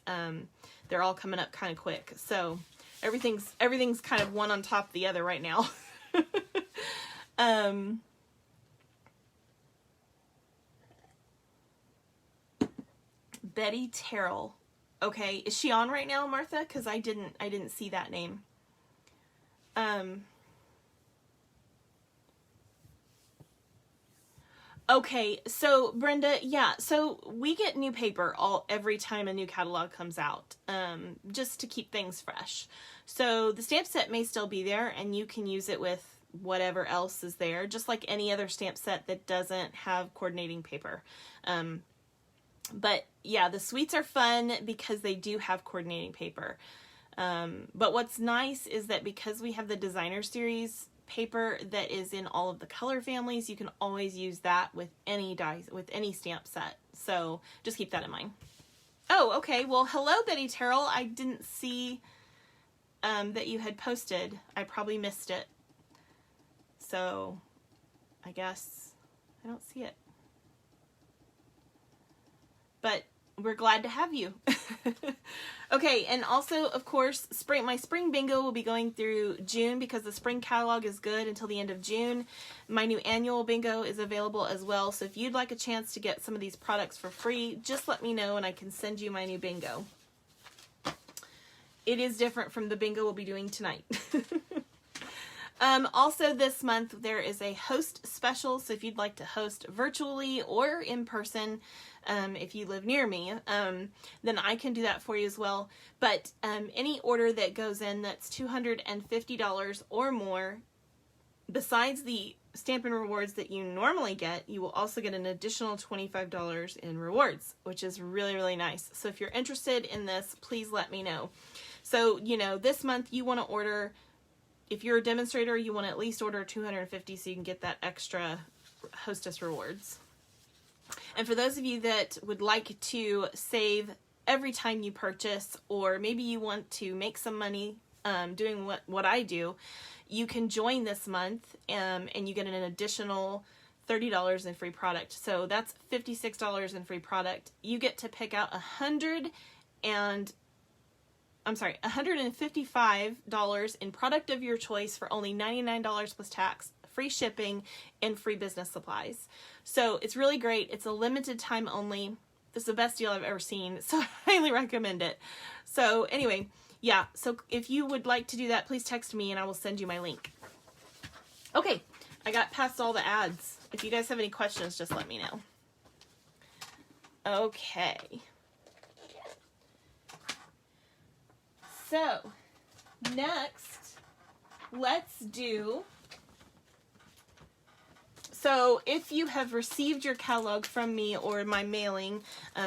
they're all coming up kind of quick. So everything's kind of one on top of the other right now. Betty Terrell. Okay, is she on right now, Martha? Because I didn't see that name. Okay, so Brenda, yeah, so we get new paper every time a new catalog comes out, just to keep things fresh. So the stamp set may still be there, and you can use it with whatever else is there, just like any other stamp set that doesn't have coordinating paper. But yeah, the suites are fun because they do have coordinating paper. But what's nice is that because we have the designer series paper that is in all of the color families, you can always use that with any stamp set. So just keep that in mind. Oh, okay. Well, hello, Betty Terrell. I didn't see that you had posted. I probably missed it. So I guess I don't see it. But we're glad to have you. Okay, and also, of course, my spring bingo will be going through June because the spring catalog is good until the end of June. My new annual bingo is available as well, so if you'd like a chance to get some of these products for free, just let me know and I can send you my new bingo. It is different from the bingo we'll be doing tonight. Also this month there is a host special, so if you'd like to host virtually or in person, if you live near me, then I can do that for you as well. But any order that goes in that's $250 or more, besides the Stampin' rewards that you normally get, you will also get an additional $25 in rewards, which is really, really nice. So if you're interested in this, please let me know. So, this month you want to order, if you're a demonstrator, you want to at least order 250 so you can get that extra hostess rewards. And for those of you that would like to save every time you purchase, or maybe you want to make some money doing what I do, you can join this month and you get an additional $30 in free product. So that's $56 in free product. You get to pick out $155 in product of your choice for only $99 plus tax, free shipping, and free business supplies. So it's really great. It's a limited time only. This is the best deal I've ever seen, so I highly recommend it. So anyway, yeah, so if you would like to do that, please text me and I will send you my link. Okay, I got past all the ads. If you guys have any questions, just let me know. Okay. So, next, let's do... So if you have received your catalog from me or my mailing,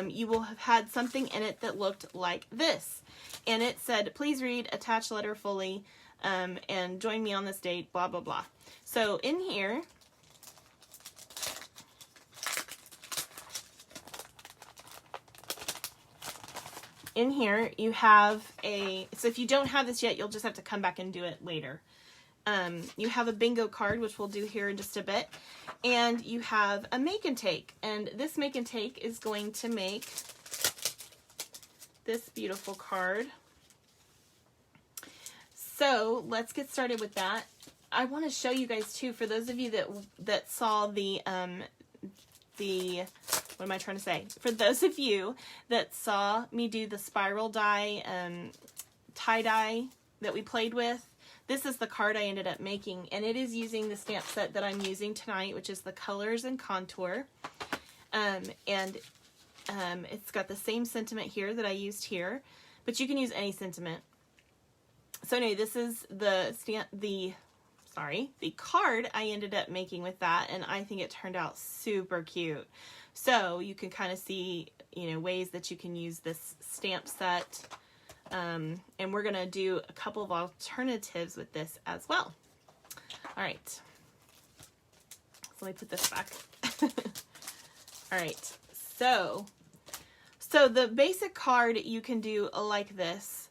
you will have had something in it that looked like this. And it said, please read, attach letter fully, and join me on this date, blah, blah, blah. So in here, you have so if you don't have this yet, you'll just have to come back and do it later. You have a bingo card, which we'll do here in just a bit, and you have a make and take, and this make and take is going to make this beautiful card. So let's get started with that. I want to show you guys too, for those of you that saw the what am I trying to say? For those of you that saw me do the spiral die tie-dye that we played with, this is the card I ended up making, and it is using the stamp set that I'm using tonight, which is the Colors and Contour. It's got the same sentiment here that I used here, but you can use any sentiment. So anyway, this is the card I ended up making with that, and I think it turned out super cute. So you can kind of see, ways that you can use this stamp set. And we're going to do a couple of alternatives with this as well. All right. So let me put this back. All right. So the basic card you can do like this.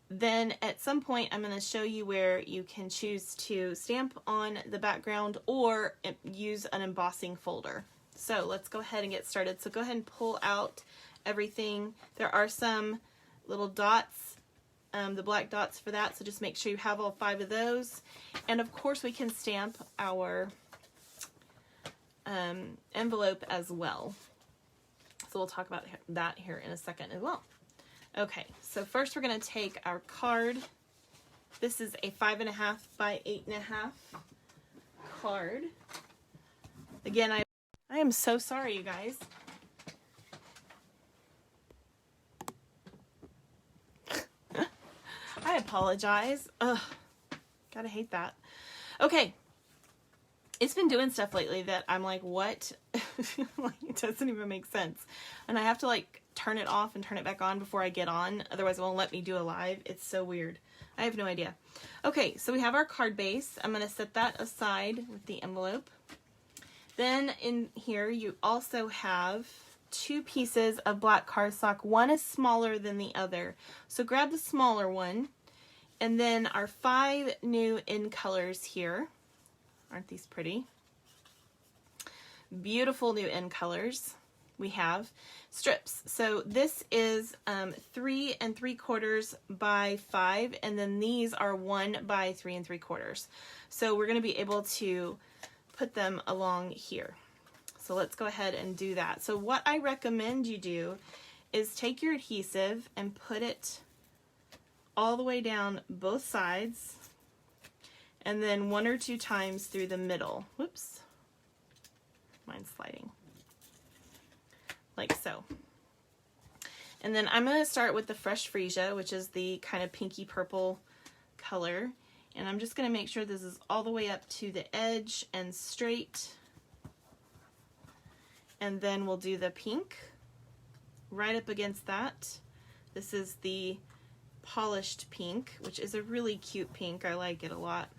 Then at some point, I'm going to show you where you can choose to stamp on the background or use an embossing folder. So let's go ahead and get started. So go ahead and pull out everything. There are some little dots, the black dots for that, so just make sure you have all 5 of those. And of course we can stamp our envelope as well. So we'll talk about that here in a second as well. Okay, so first we're going to take our card. This is a 5.5 by 8.5 card. Again, I am so sorry, you guys. I apologize. Ugh, gotta hate that. Okay, it's been doing stuff lately that I'm like, what? Like, it doesn't even make sense. And I have to like turn it off and turn it back on before I get on. Otherwise it won't let me do a live. It's so weird. I have no idea. Okay, so we have our card base. I'm going to set that aside with the envelope. Then in here you also have 2 pieces of black cardstock. One is smaller than the other. So grab the smaller one. And then our 5 new in colors here. Aren't these pretty? Beautiful new in colors. We have strips. So this is 3 3/4 by 5, and then these are 1 by 3 3/4. So we're going to be able to put them along here. So let's go ahead and do that. So what I recommend you do is take your adhesive and put it all the way down both sides, and then 1 or 2 times through the middle. Whoops, mine's sliding. Like so. And then I'm going to start with the Fresh Freesia, which is the kind of pinky purple color. And I'm just going to make sure this is all the way up to the edge and straight. And then we'll do the pink right up against that. This is the Polished Pink, which is a really cute pink. I like it a lot.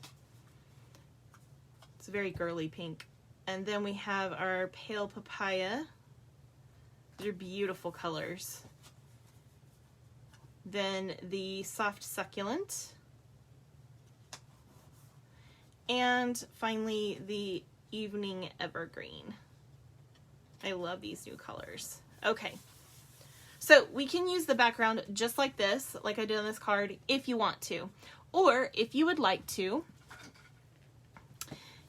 It's a very girly pink. And then we have our Pale Papaya. They're beautiful colors. then the soft succulent, and finally the evening evergreen. I love these new colors. Okay, so we can use the background just like this, like I did on this card, if you want to. Or if you would like to,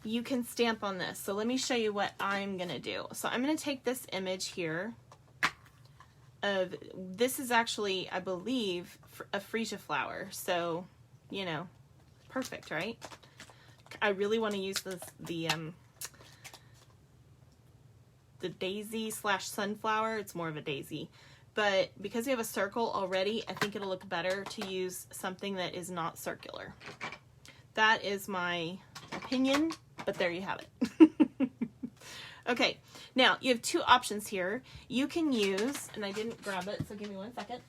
you can stamp on this. So let me show you what I'm gonna do. So I'm gonna take this image here of, this is actually, I believe, a freesia flower. So, you know, perfect, right? I really want to use this, the daisy slash sunflower. It's more of a daisy, but because we have a circle already, I think it'll look better to use something that is not circular. That is my opinion, but there you have it. Okay, now you have two options here. You can use, and I didn't grab it, so give me 1 second.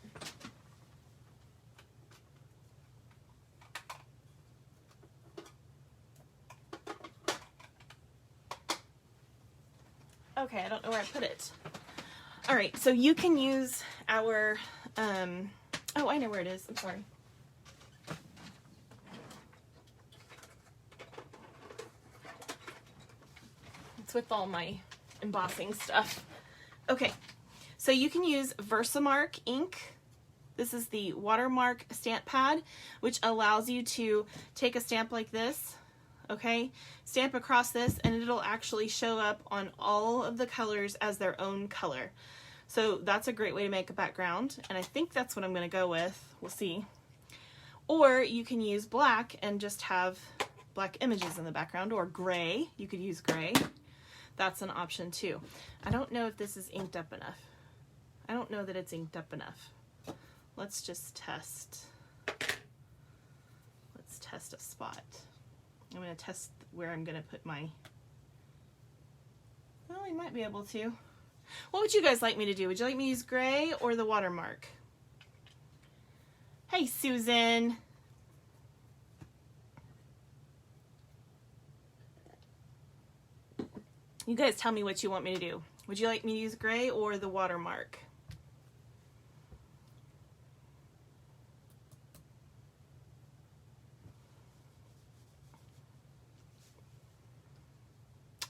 Okay, I don't know where I put it. All right, so you can use our, oh, I know where it is. I'm sorry. It's with all my embossing stuff. Okay, so you can use Versamark ink. This is the watermark stamp pad, which allows you to take a stamp like this, okay, stamp across this, and it'll actually show up on all of the colors as their own color. So that's a great way to make a background, and I think that's what I'm going to go with. We'll see. Or you can use black and just have black images in the background, or gray. You could use gray. That's an option too. I don't know if this is inked up enough. I don't know that it's inked up enough. Let's just test. Let's test a spot. I'm going to test where I'm going to put my, well, I might be able to. What would you guys like me to do? Would you like me to use gray or the watermark? Hey, Susan. You guys tell me what you want me to do. Would you like me to use gray or the watermark?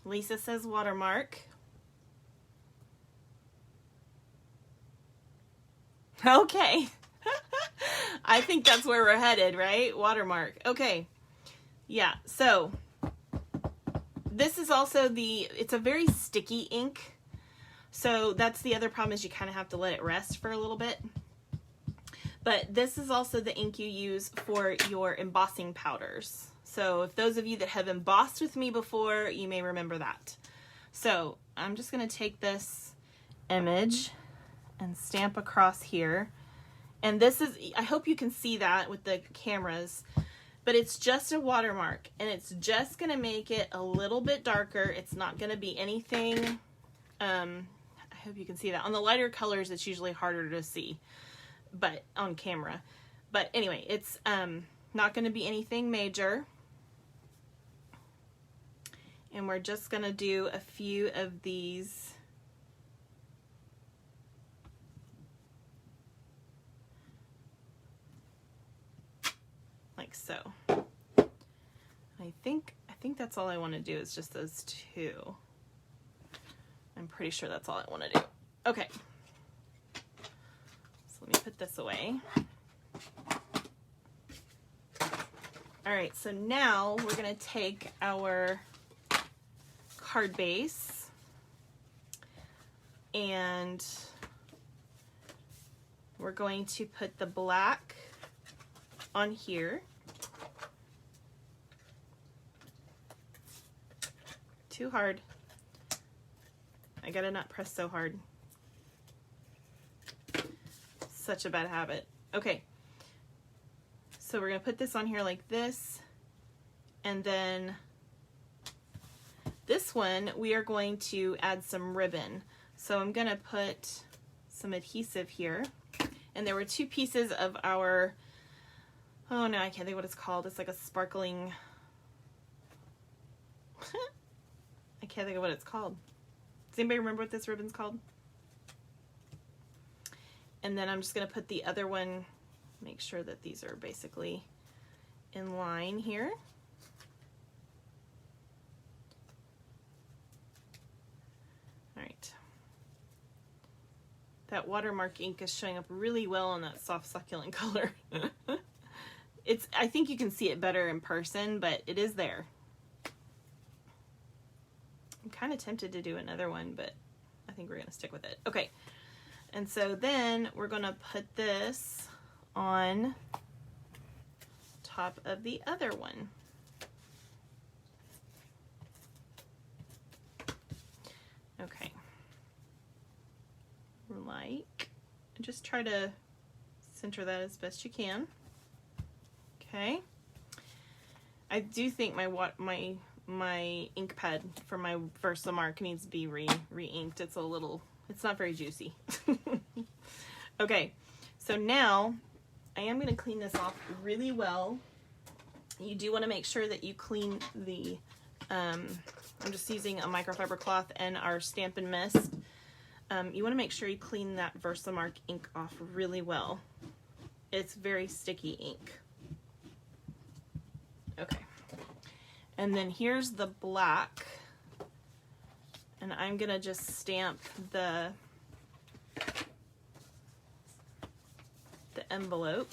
Lisa says watermark. Okay. I think that's where we're headed, right? Watermark. Okay. Yeah, so this is also it's a very sticky ink. So that's the other problem, is you kind of have to let it rest for a little bit. But this is also the ink you use for your embossing powders. So if those of you that have embossed with me before, you may remember that. So I'm just going to take this image and stamp across here. And this is, I hope you can see that with the cameras, but it's just a watermark, and it's just going to make it a little bit darker. It's not going to be anything, I hope you can see that. On the lighter colors, it's usually harder to see, but on camera. But anyway, it's not going to be anything major. And we're just going to do a few of these. Like so. I think that's all I want to do, is just those two. I'm pretty sure that's all I want to do. Okay. So let me put this away. All right, so now we're going to take our card base and we're going to put the black on here. Too hard. I gotta not press so hard. Such a bad habit. Okay. So we're gonna put this on here like this, and then this one we are going to add some ribbon. So I'm gonna put some adhesive here, and there were two pieces of our, oh no, I can't think what it's called. It's like a sparkling, I can't think of what it's called. Does anybody remember what this ribbon's called? And then I'm just gonna put the other one Make sure that these are basically in line here. All right. That watermark ink is showing up really well on that soft succulent color. I think you can see it better in person, but it is there. I'm kind of tempted to do another one, but I think we're going to stick with it. Okay. And so then we're going to put this on top of the other one. Okay. Like, just try to center that as best you can. Okay. I do think my ink pad for my Versamark needs to be re-inked. It's not very juicy. Okay, so now I am going to clean this off really well. You do want to make sure that you clean the, I'm just using a microfiber cloth and our Stampin' Mist. You want to make sure you clean that Versamark ink off really well. It's very sticky ink. Okay. And then here's the black. And I'm going to just stamp the envelope.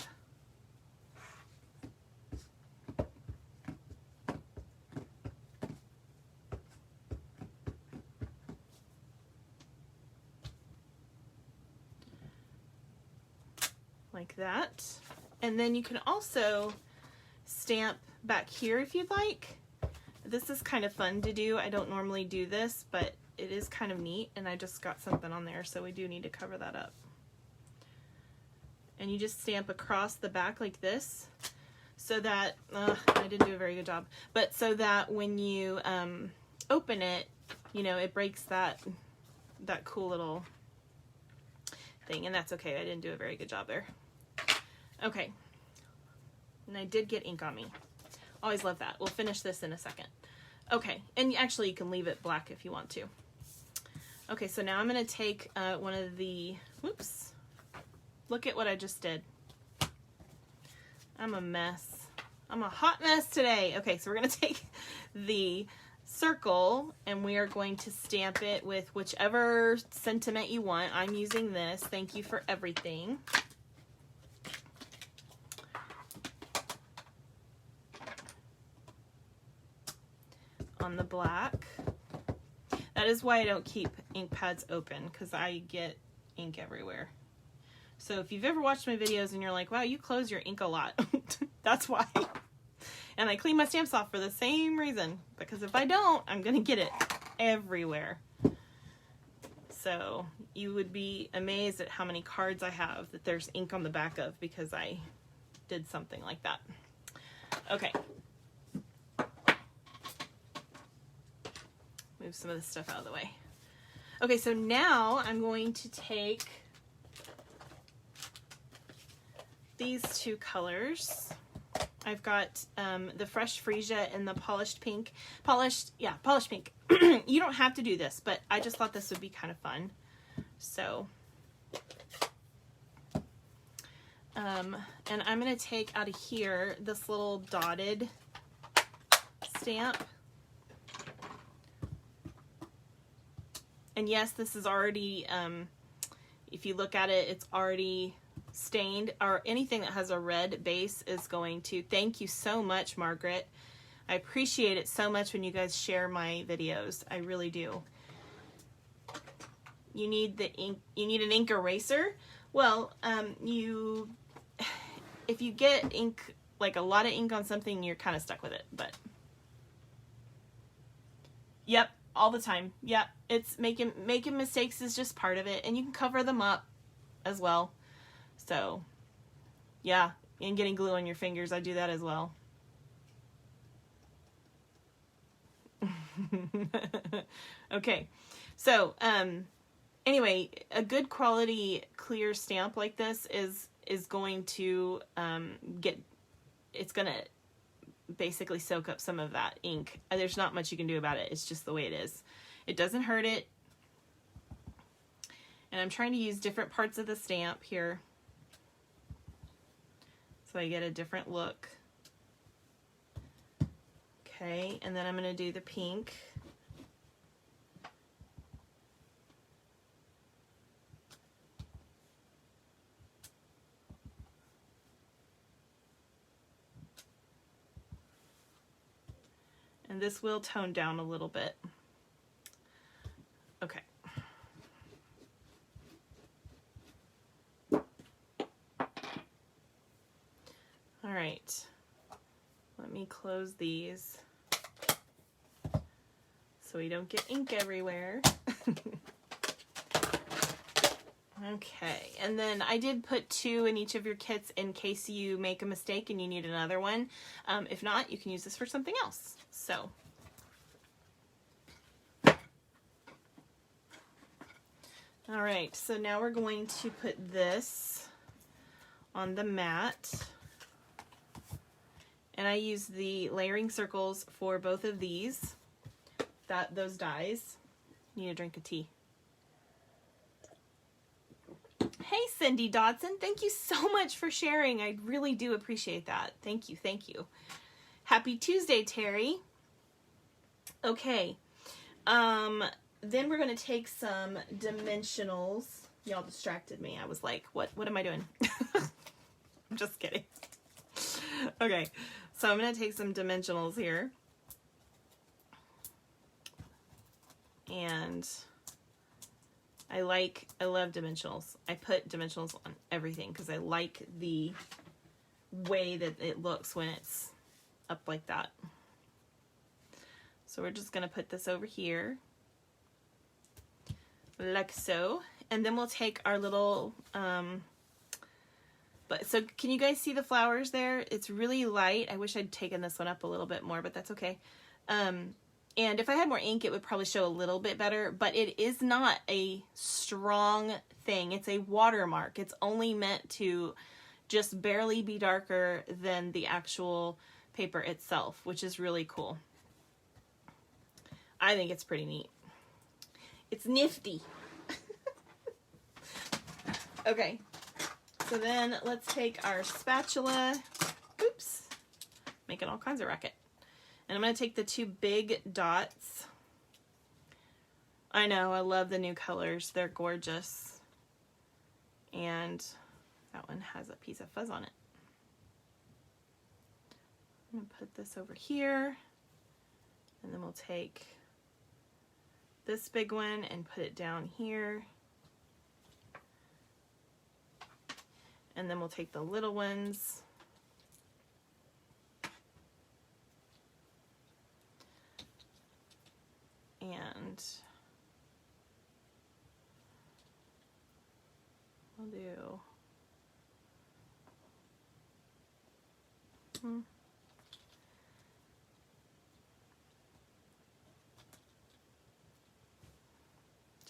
Like that. And then you can also stamp back here if you'd like. This is kind of fun to do. I don't normally do this, but it is kind of neat, and I just got something on there, so we do need to cover that up. And you just stamp across the back like this, so that, I didn't do a very good job, but so that when you open it, you know, it breaks that cool little thing, and that's okay. I didn't do a very good job there. Okay, and I did get ink on me. Always love that. We'll finish this in a second. Okay, and actually you can leave it black if you want to. Okay, so now I'm going to take one of the, whoops, look at what I just did. I'm a mess. I'm a hot mess today. Okay, so we're going to take the circle and we are going to stamp it with whichever sentiment you want. I'm using this. Thank you for everything. On the black. That is why I don't keep ink pads open, because I get ink everywhere. So if you've ever watched my videos and you're like, wow, you close your ink a lot, that's why. And I clean my stamps off for the same reason, because if I don't, I'm gonna get it everywhere. So you would be amazed at how many cards I have that there's ink on the back of because I did something like that. Okay. Move some of this stuff out of the way. Okay, so now I'm going to take these two colors. I've got the Fresh Freesia and the polished pink. Polished pink. You don't have to do this, but I just thought this would be kind of fun. So, and I'm going to take out of here this little dotted stamp. And yes, this is already, if you look at it, it's already stained, or anything that has a red base is going to. Thank you so much, Margaret. I appreciate it so much when you guys share my videos. I really do. You need the ink, you need an ink eraser. Well, if you get ink, like a lot of ink on something, you're kind of stuck with it, but yep. All the time. Yeah, it's making mistakes is just part of it, and you can cover them up as well. So, yeah, and getting glue on your fingers, I do that as well. Okay, so anyway, a good quality clear stamp like this is going to it's gonna basically soak up some of that ink. There's not much you can do about it. It's just the way it is. It doesn't hurt it. And I'm trying to use different parts of the stamp here. so I get a different look. Okay, and then I'm going to do the pink. And this will tone down a little bit. Okay. All right. Let me close these so we don't get ink everywhere. Okay, and then I did put 2 in each of your kits in case you make a mistake and you need another one. If not, you can use this for something else. So, all right, so now we're going to put this on the mat. And I use the layering circles for both of these, those dies. Need a drink of tea. Hey, Cindy Dodson, thank you so much for sharing. I really do appreciate that. Thank you, thank you. Happy Tuesday, Terry. Okay, then we're going to take some dimensionals. Y'all distracted me. I was like, what am I doing? I'm just kidding. Okay, so I'm going to take some dimensionals here. And I love dimensionals. I put dimensionals on everything because I like the way that it looks when it's up like that. So we're just going to put this over here, like so. And then we'll take our little, so can you guys see the flowers there? It's really light. I wish I'd taken this one up a little bit more, but that's okay. And if I had more ink, it would probably show a little bit better, but it is not a strong thing. It's a watermark. It's only meant to just barely be darker than the actual paper itself, which is really cool. I think it's pretty neat. It's nifty. Okay, so then let's take our spatula. Oops, making all kinds of racket. And I'm going to take the 2 big dots. I know, I love the new colors. They're gorgeous. And that one has a piece of fuzz on it. I'm going to put this over here. And then we'll take this big one and put it down here. And then we'll take the little ones. And we'll do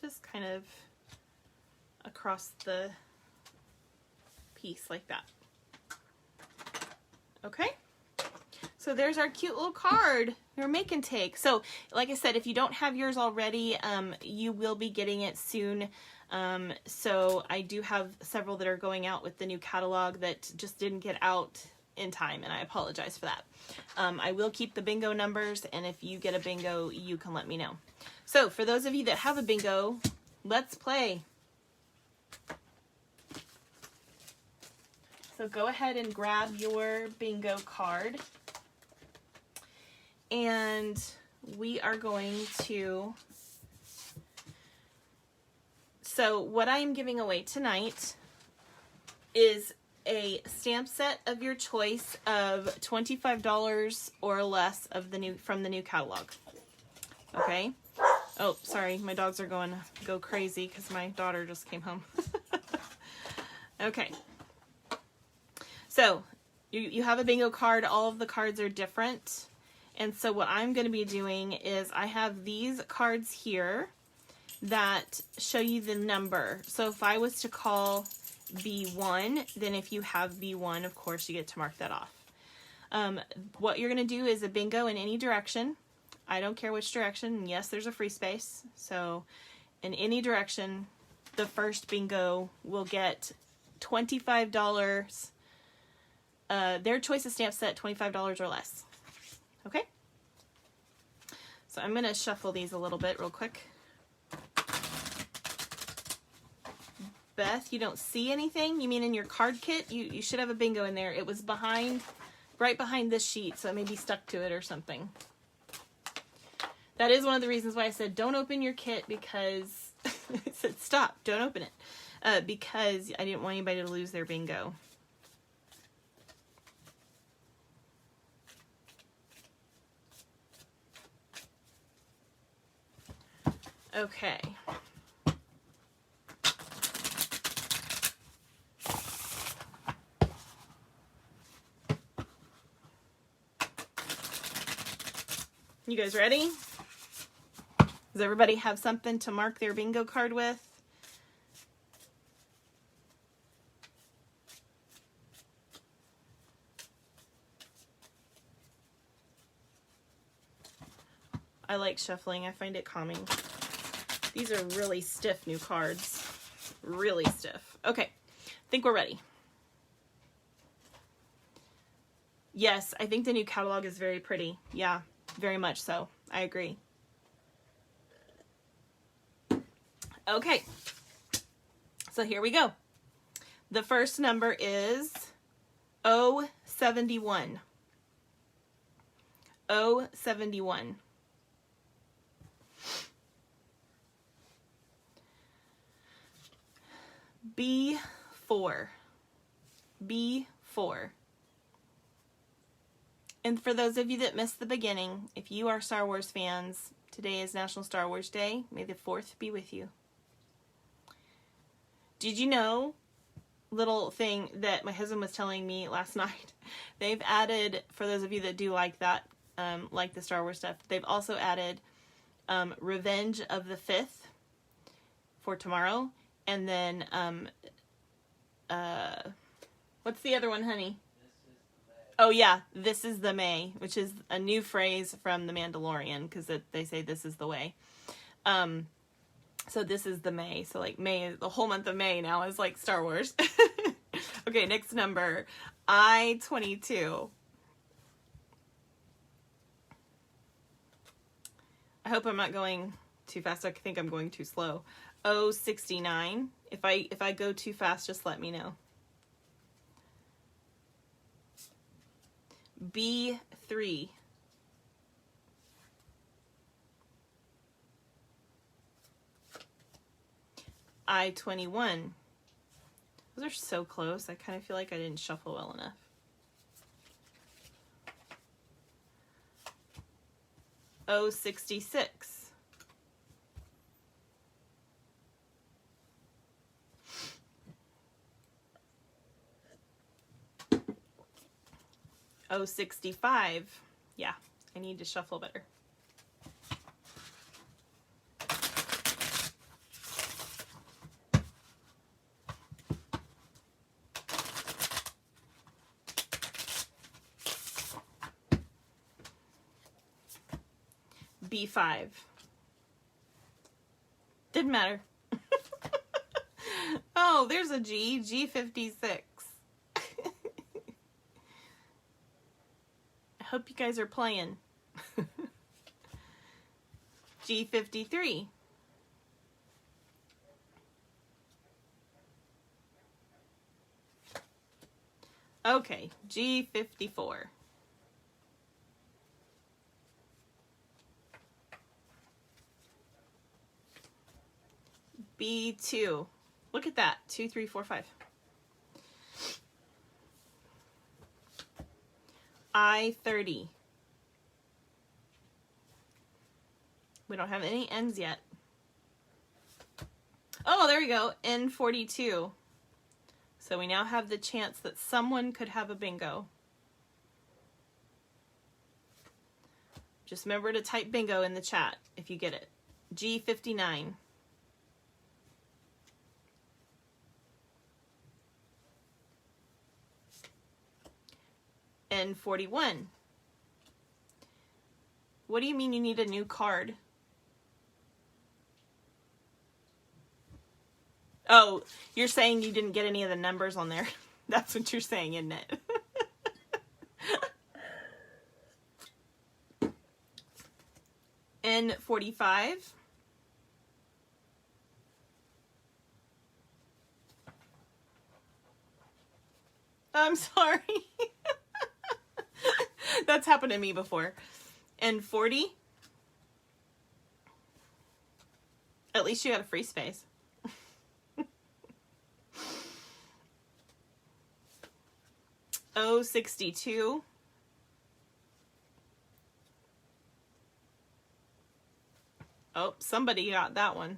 just kind of across the piece like that. Okay. So there's our cute little card, your make and take. So like I said, if you don't have yours already, you will be getting it soon. So I do have several that are going out with the new catalog that just didn't get out in time, and I apologize for that. I will keep the bingo numbers, and if you get a bingo, you can let me know. So for those of you that have a bingo, let's play. So go ahead and grab your bingo card. And we are going to, so what I am giving away tonight is a stamp set of your choice of $25 or less of from the new catalog. Okay. Oh, sorry. My dogs are going to go crazy because my daughter just came home. Okay. So you have a bingo card. All of the cards are different. And so what I'm going to be doing is I have these cards here that show you the number. So if I was to call B1, then if you have B1, of course, you get to mark that off. What you're going to do is a bingo in any direction. I don't care which direction. And yes, there's a free space. So in any direction, the first bingo will get $25 their choice of stamp set, $25 or less. Okay? So I'm going to shuffle these a little bit real quick. Beth, you don't see anything? You mean in your card kit? You should have a bingo in there. It was behind, right behind this sheet, so it may be stuck to it or something. That is one of the reasons why I said don't open your kit, because I said stop, don't open it. Because I didn't want anybody to lose their bingo. Okay. You guys ready? Does everybody have something to mark their bingo card with? I like shuffling. I find it calming. These are really stiff new cards. Really stiff. Okay, I think we're ready. Yes, I think the new catalog is very pretty. Yeah, very much so. I agree. Okay, so here we go. The first number is 071. 071. B4. B4. And for those of you that missed the beginning, if you are Star Wars fans, today is National Star Wars Day. May the 4th be with you. Did you know, little thing that my husband was telling me last night, they've added, for those of you that do like that, like the Star Wars stuff, they've also added Revenge of the 5th for tomorrow. And then, what's the other one, honey? Oh yeah, this is the May, which is a new phrase from The Mandalorian, because they say this is the way. So this is the May. So like May, the whole month of May now is like Star Wars. Okay, next number, I-22. I hope I'm not going too fast. I think I'm going too slow. 069. If I go too fast, just let me know. B3. I-21. Those are so close. I kind of feel like I didn't shuffle well enough. O66. O65. Yeah, I need to shuffle better. B5. Didn't matter. Oh, there's a G. G56. I hope you guys are playing. G53. Okay, G54. B2. Look at that. 2, 3, 4, 5. I-30. We don't have any N's yet. Oh, there we go. N42. So we now have the chance that someone could have a bingo. Just remember to type bingo in the chat if you get it. G59. N41. What do you mean you need a new card? Oh, you're saying you didn't get any of the numbers on there. That's what you're saying, isn't it? N45. I'm sorry. That's happened to me before. N40. At least you got a free space. O62. Oh, somebody got that one.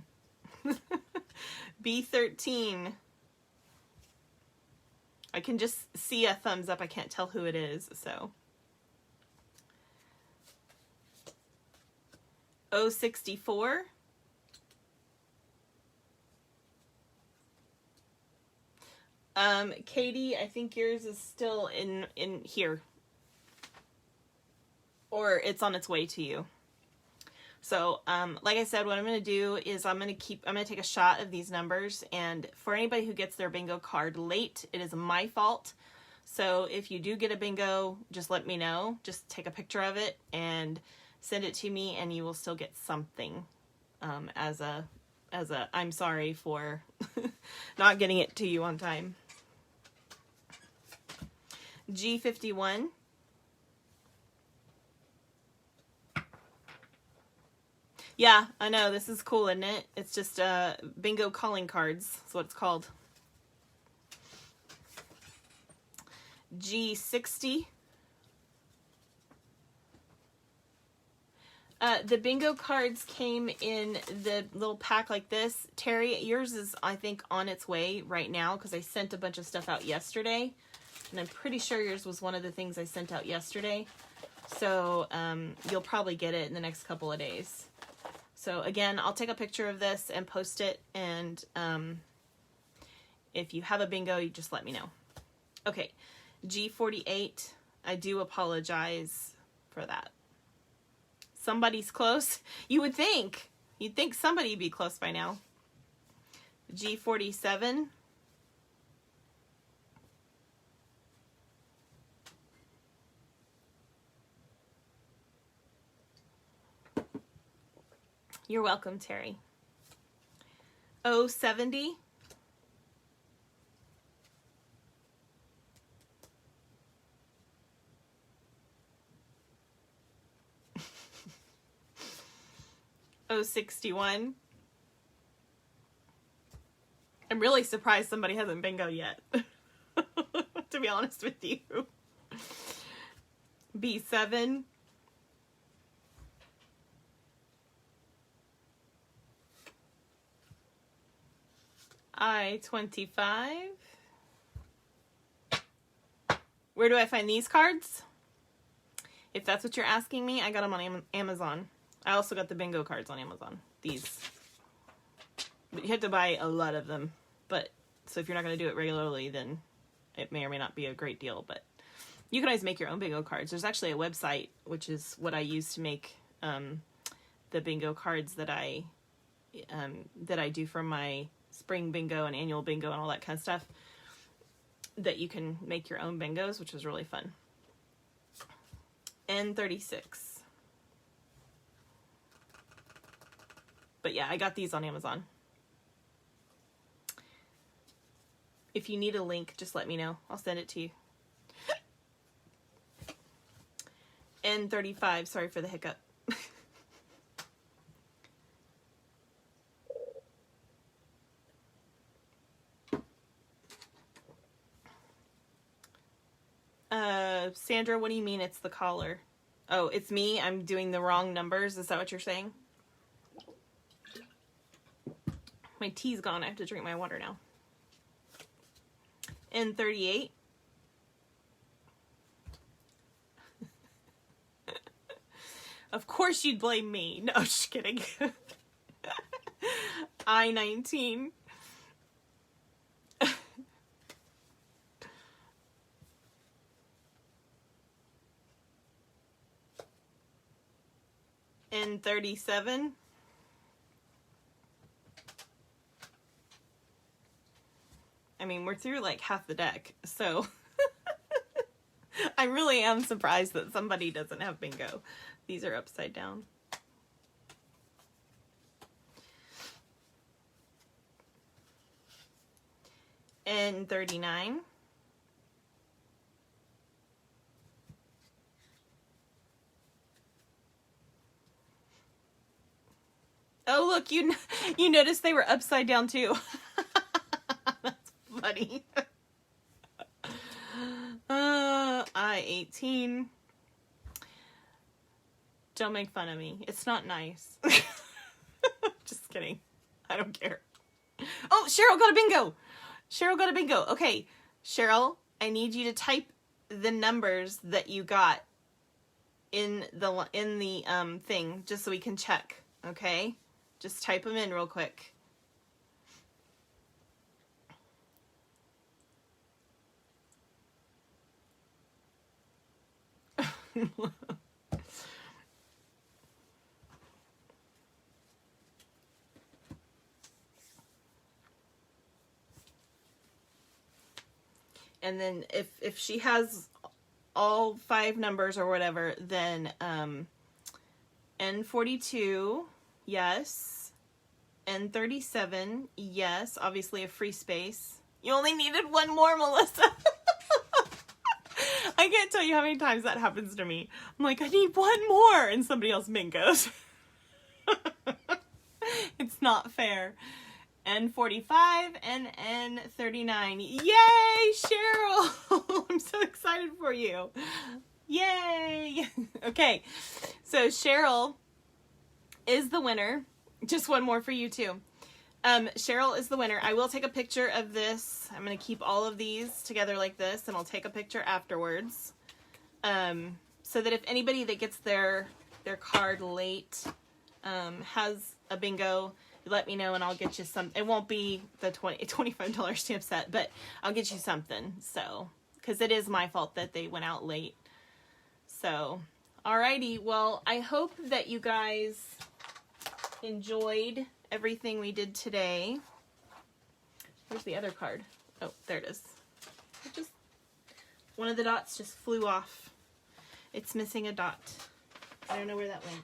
B13. I can just see a thumbs up. I can't tell who it is, so. O64. Katie, I think yours is still in here. Or it's on its way to you. So, like I said, what I'm going to do is I'm going to take a shot of these numbers, and for anybody who gets their bingo card late, it is my fault. So if you do get a bingo, just let me know. Just take a picture of it and send it to me, and you will still get something, as a I'm sorry for not getting it to you on time. G51. Yeah, I know, this is cool, isn't it? It's just bingo calling cards. That's what it's called. G60. The bingo cards came in the little pack like this. Terry, yours is, I think, on its way right now because I sent a bunch of stuff out yesterday. And I'm pretty sure yours was one of the things I sent out yesterday. So you'll probably get it in the next couple of days. So again, I'll take a picture of this and post it, and if you have a bingo, you just let me know. Okay, G48, I do apologize for that. Somebody's close. You would think. You'd think somebody would be close by now. G47. You're welcome, Terry. O70. O61. I'm really surprised somebody hasn't bingo yet, to be honest with you. B7. I-25. Where do I find these cards? If that's what you're asking me, I got them on Amazon. I also got the bingo cards on Amazon. These. But you have to buy a lot of them. But so if you're not going to do it regularly, then it may or may not be a great deal. But you can always make your own bingo cards. There's actually a website, which is what I use to make the bingo cards that I do for my spring bingo and annual bingo and all that kind of stuff, that you can make your own bingos, which is really fun. N36. But yeah, I got these on Amazon. If you need a link, just let me know. I'll send it to you. N35, sorry for the hiccup. Sandra, what do you mean it's the caller? Oh, it's me? I'm doing the wrong numbers? Is that what you're saying? My tea's gone. I have to drink my water now. N38. Of course you'd blame me. No, just kidding. I-19. N37. I mean, we're through like half the deck, so I really am surprised that somebody doesn't have bingo. These are upside down. and 39. Oh, look, you noticed they were upside down too. That's funny. I-18. Don't make fun of me. It's not nice. Just kidding. I don't care. Oh, Cheryl got a bingo. Cheryl got a bingo. Okay, Cheryl, I need you to type the numbers that you got in the thing, just so we can check. Okay, just type them in real quick. And then if she has all 5 numbers or whatever, then N42, yes. N37, yes. Obviously a free space. You only needed 1 more, Melissa. I can't tell you how many times that happens to me. I'm like, I need 1 more, and somebody else bingos. It's not fair. N45 and N39. Yay, Cheryl! I'm so excited for you. Yay! Okay, so Cheryl is the winner. Just 1 more for you too. Cheryl is the winner. I will take a picture of this. I'm going to keep all of these together like this, and I'll take a picture afterwards. So that if anybody that gets their card late has a bingo, let me know and I'll get you some. It won't be the $25 stamp set, but I'll get you something. So, because it is my fault that they went out late. So, alrighty. Well, I hope that you guys enjoyed everything we did today. Where's the other card? Oh, there it is. One of the dots just flew off. It's missing a dot. I don't know where that went.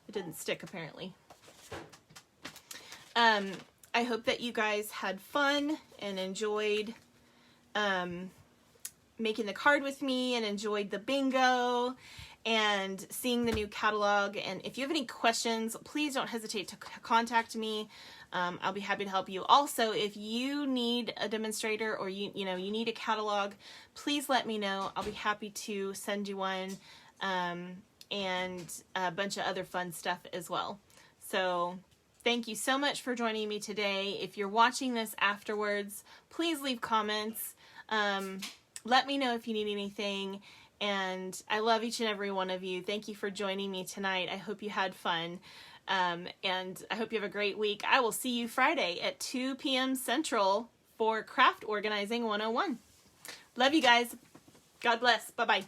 It didn't stick apparently. I hope that you guys had fun and enjoyed making the card with me and enjoyed the bingo and seeing the new catalog. And if you have any questions, please don't hesitate to contact me. I'll be happy to help you. Also, if you need a demonstrator or you need a catalog, please let me know. I'll be happy to send you one and a bunch of other fun stuff as well. So thank you so much for joining me today. If you're watching this afterwards, please leave comments. Let me know if you need anything. And I love each and every one of you. Thank you for joining me tonight. I hope you had fun. And I hope you have a great week. I will see you Friday at 2 p.m. Central for Craft Organizing 101. Love you guys. God bless. Bye-bye.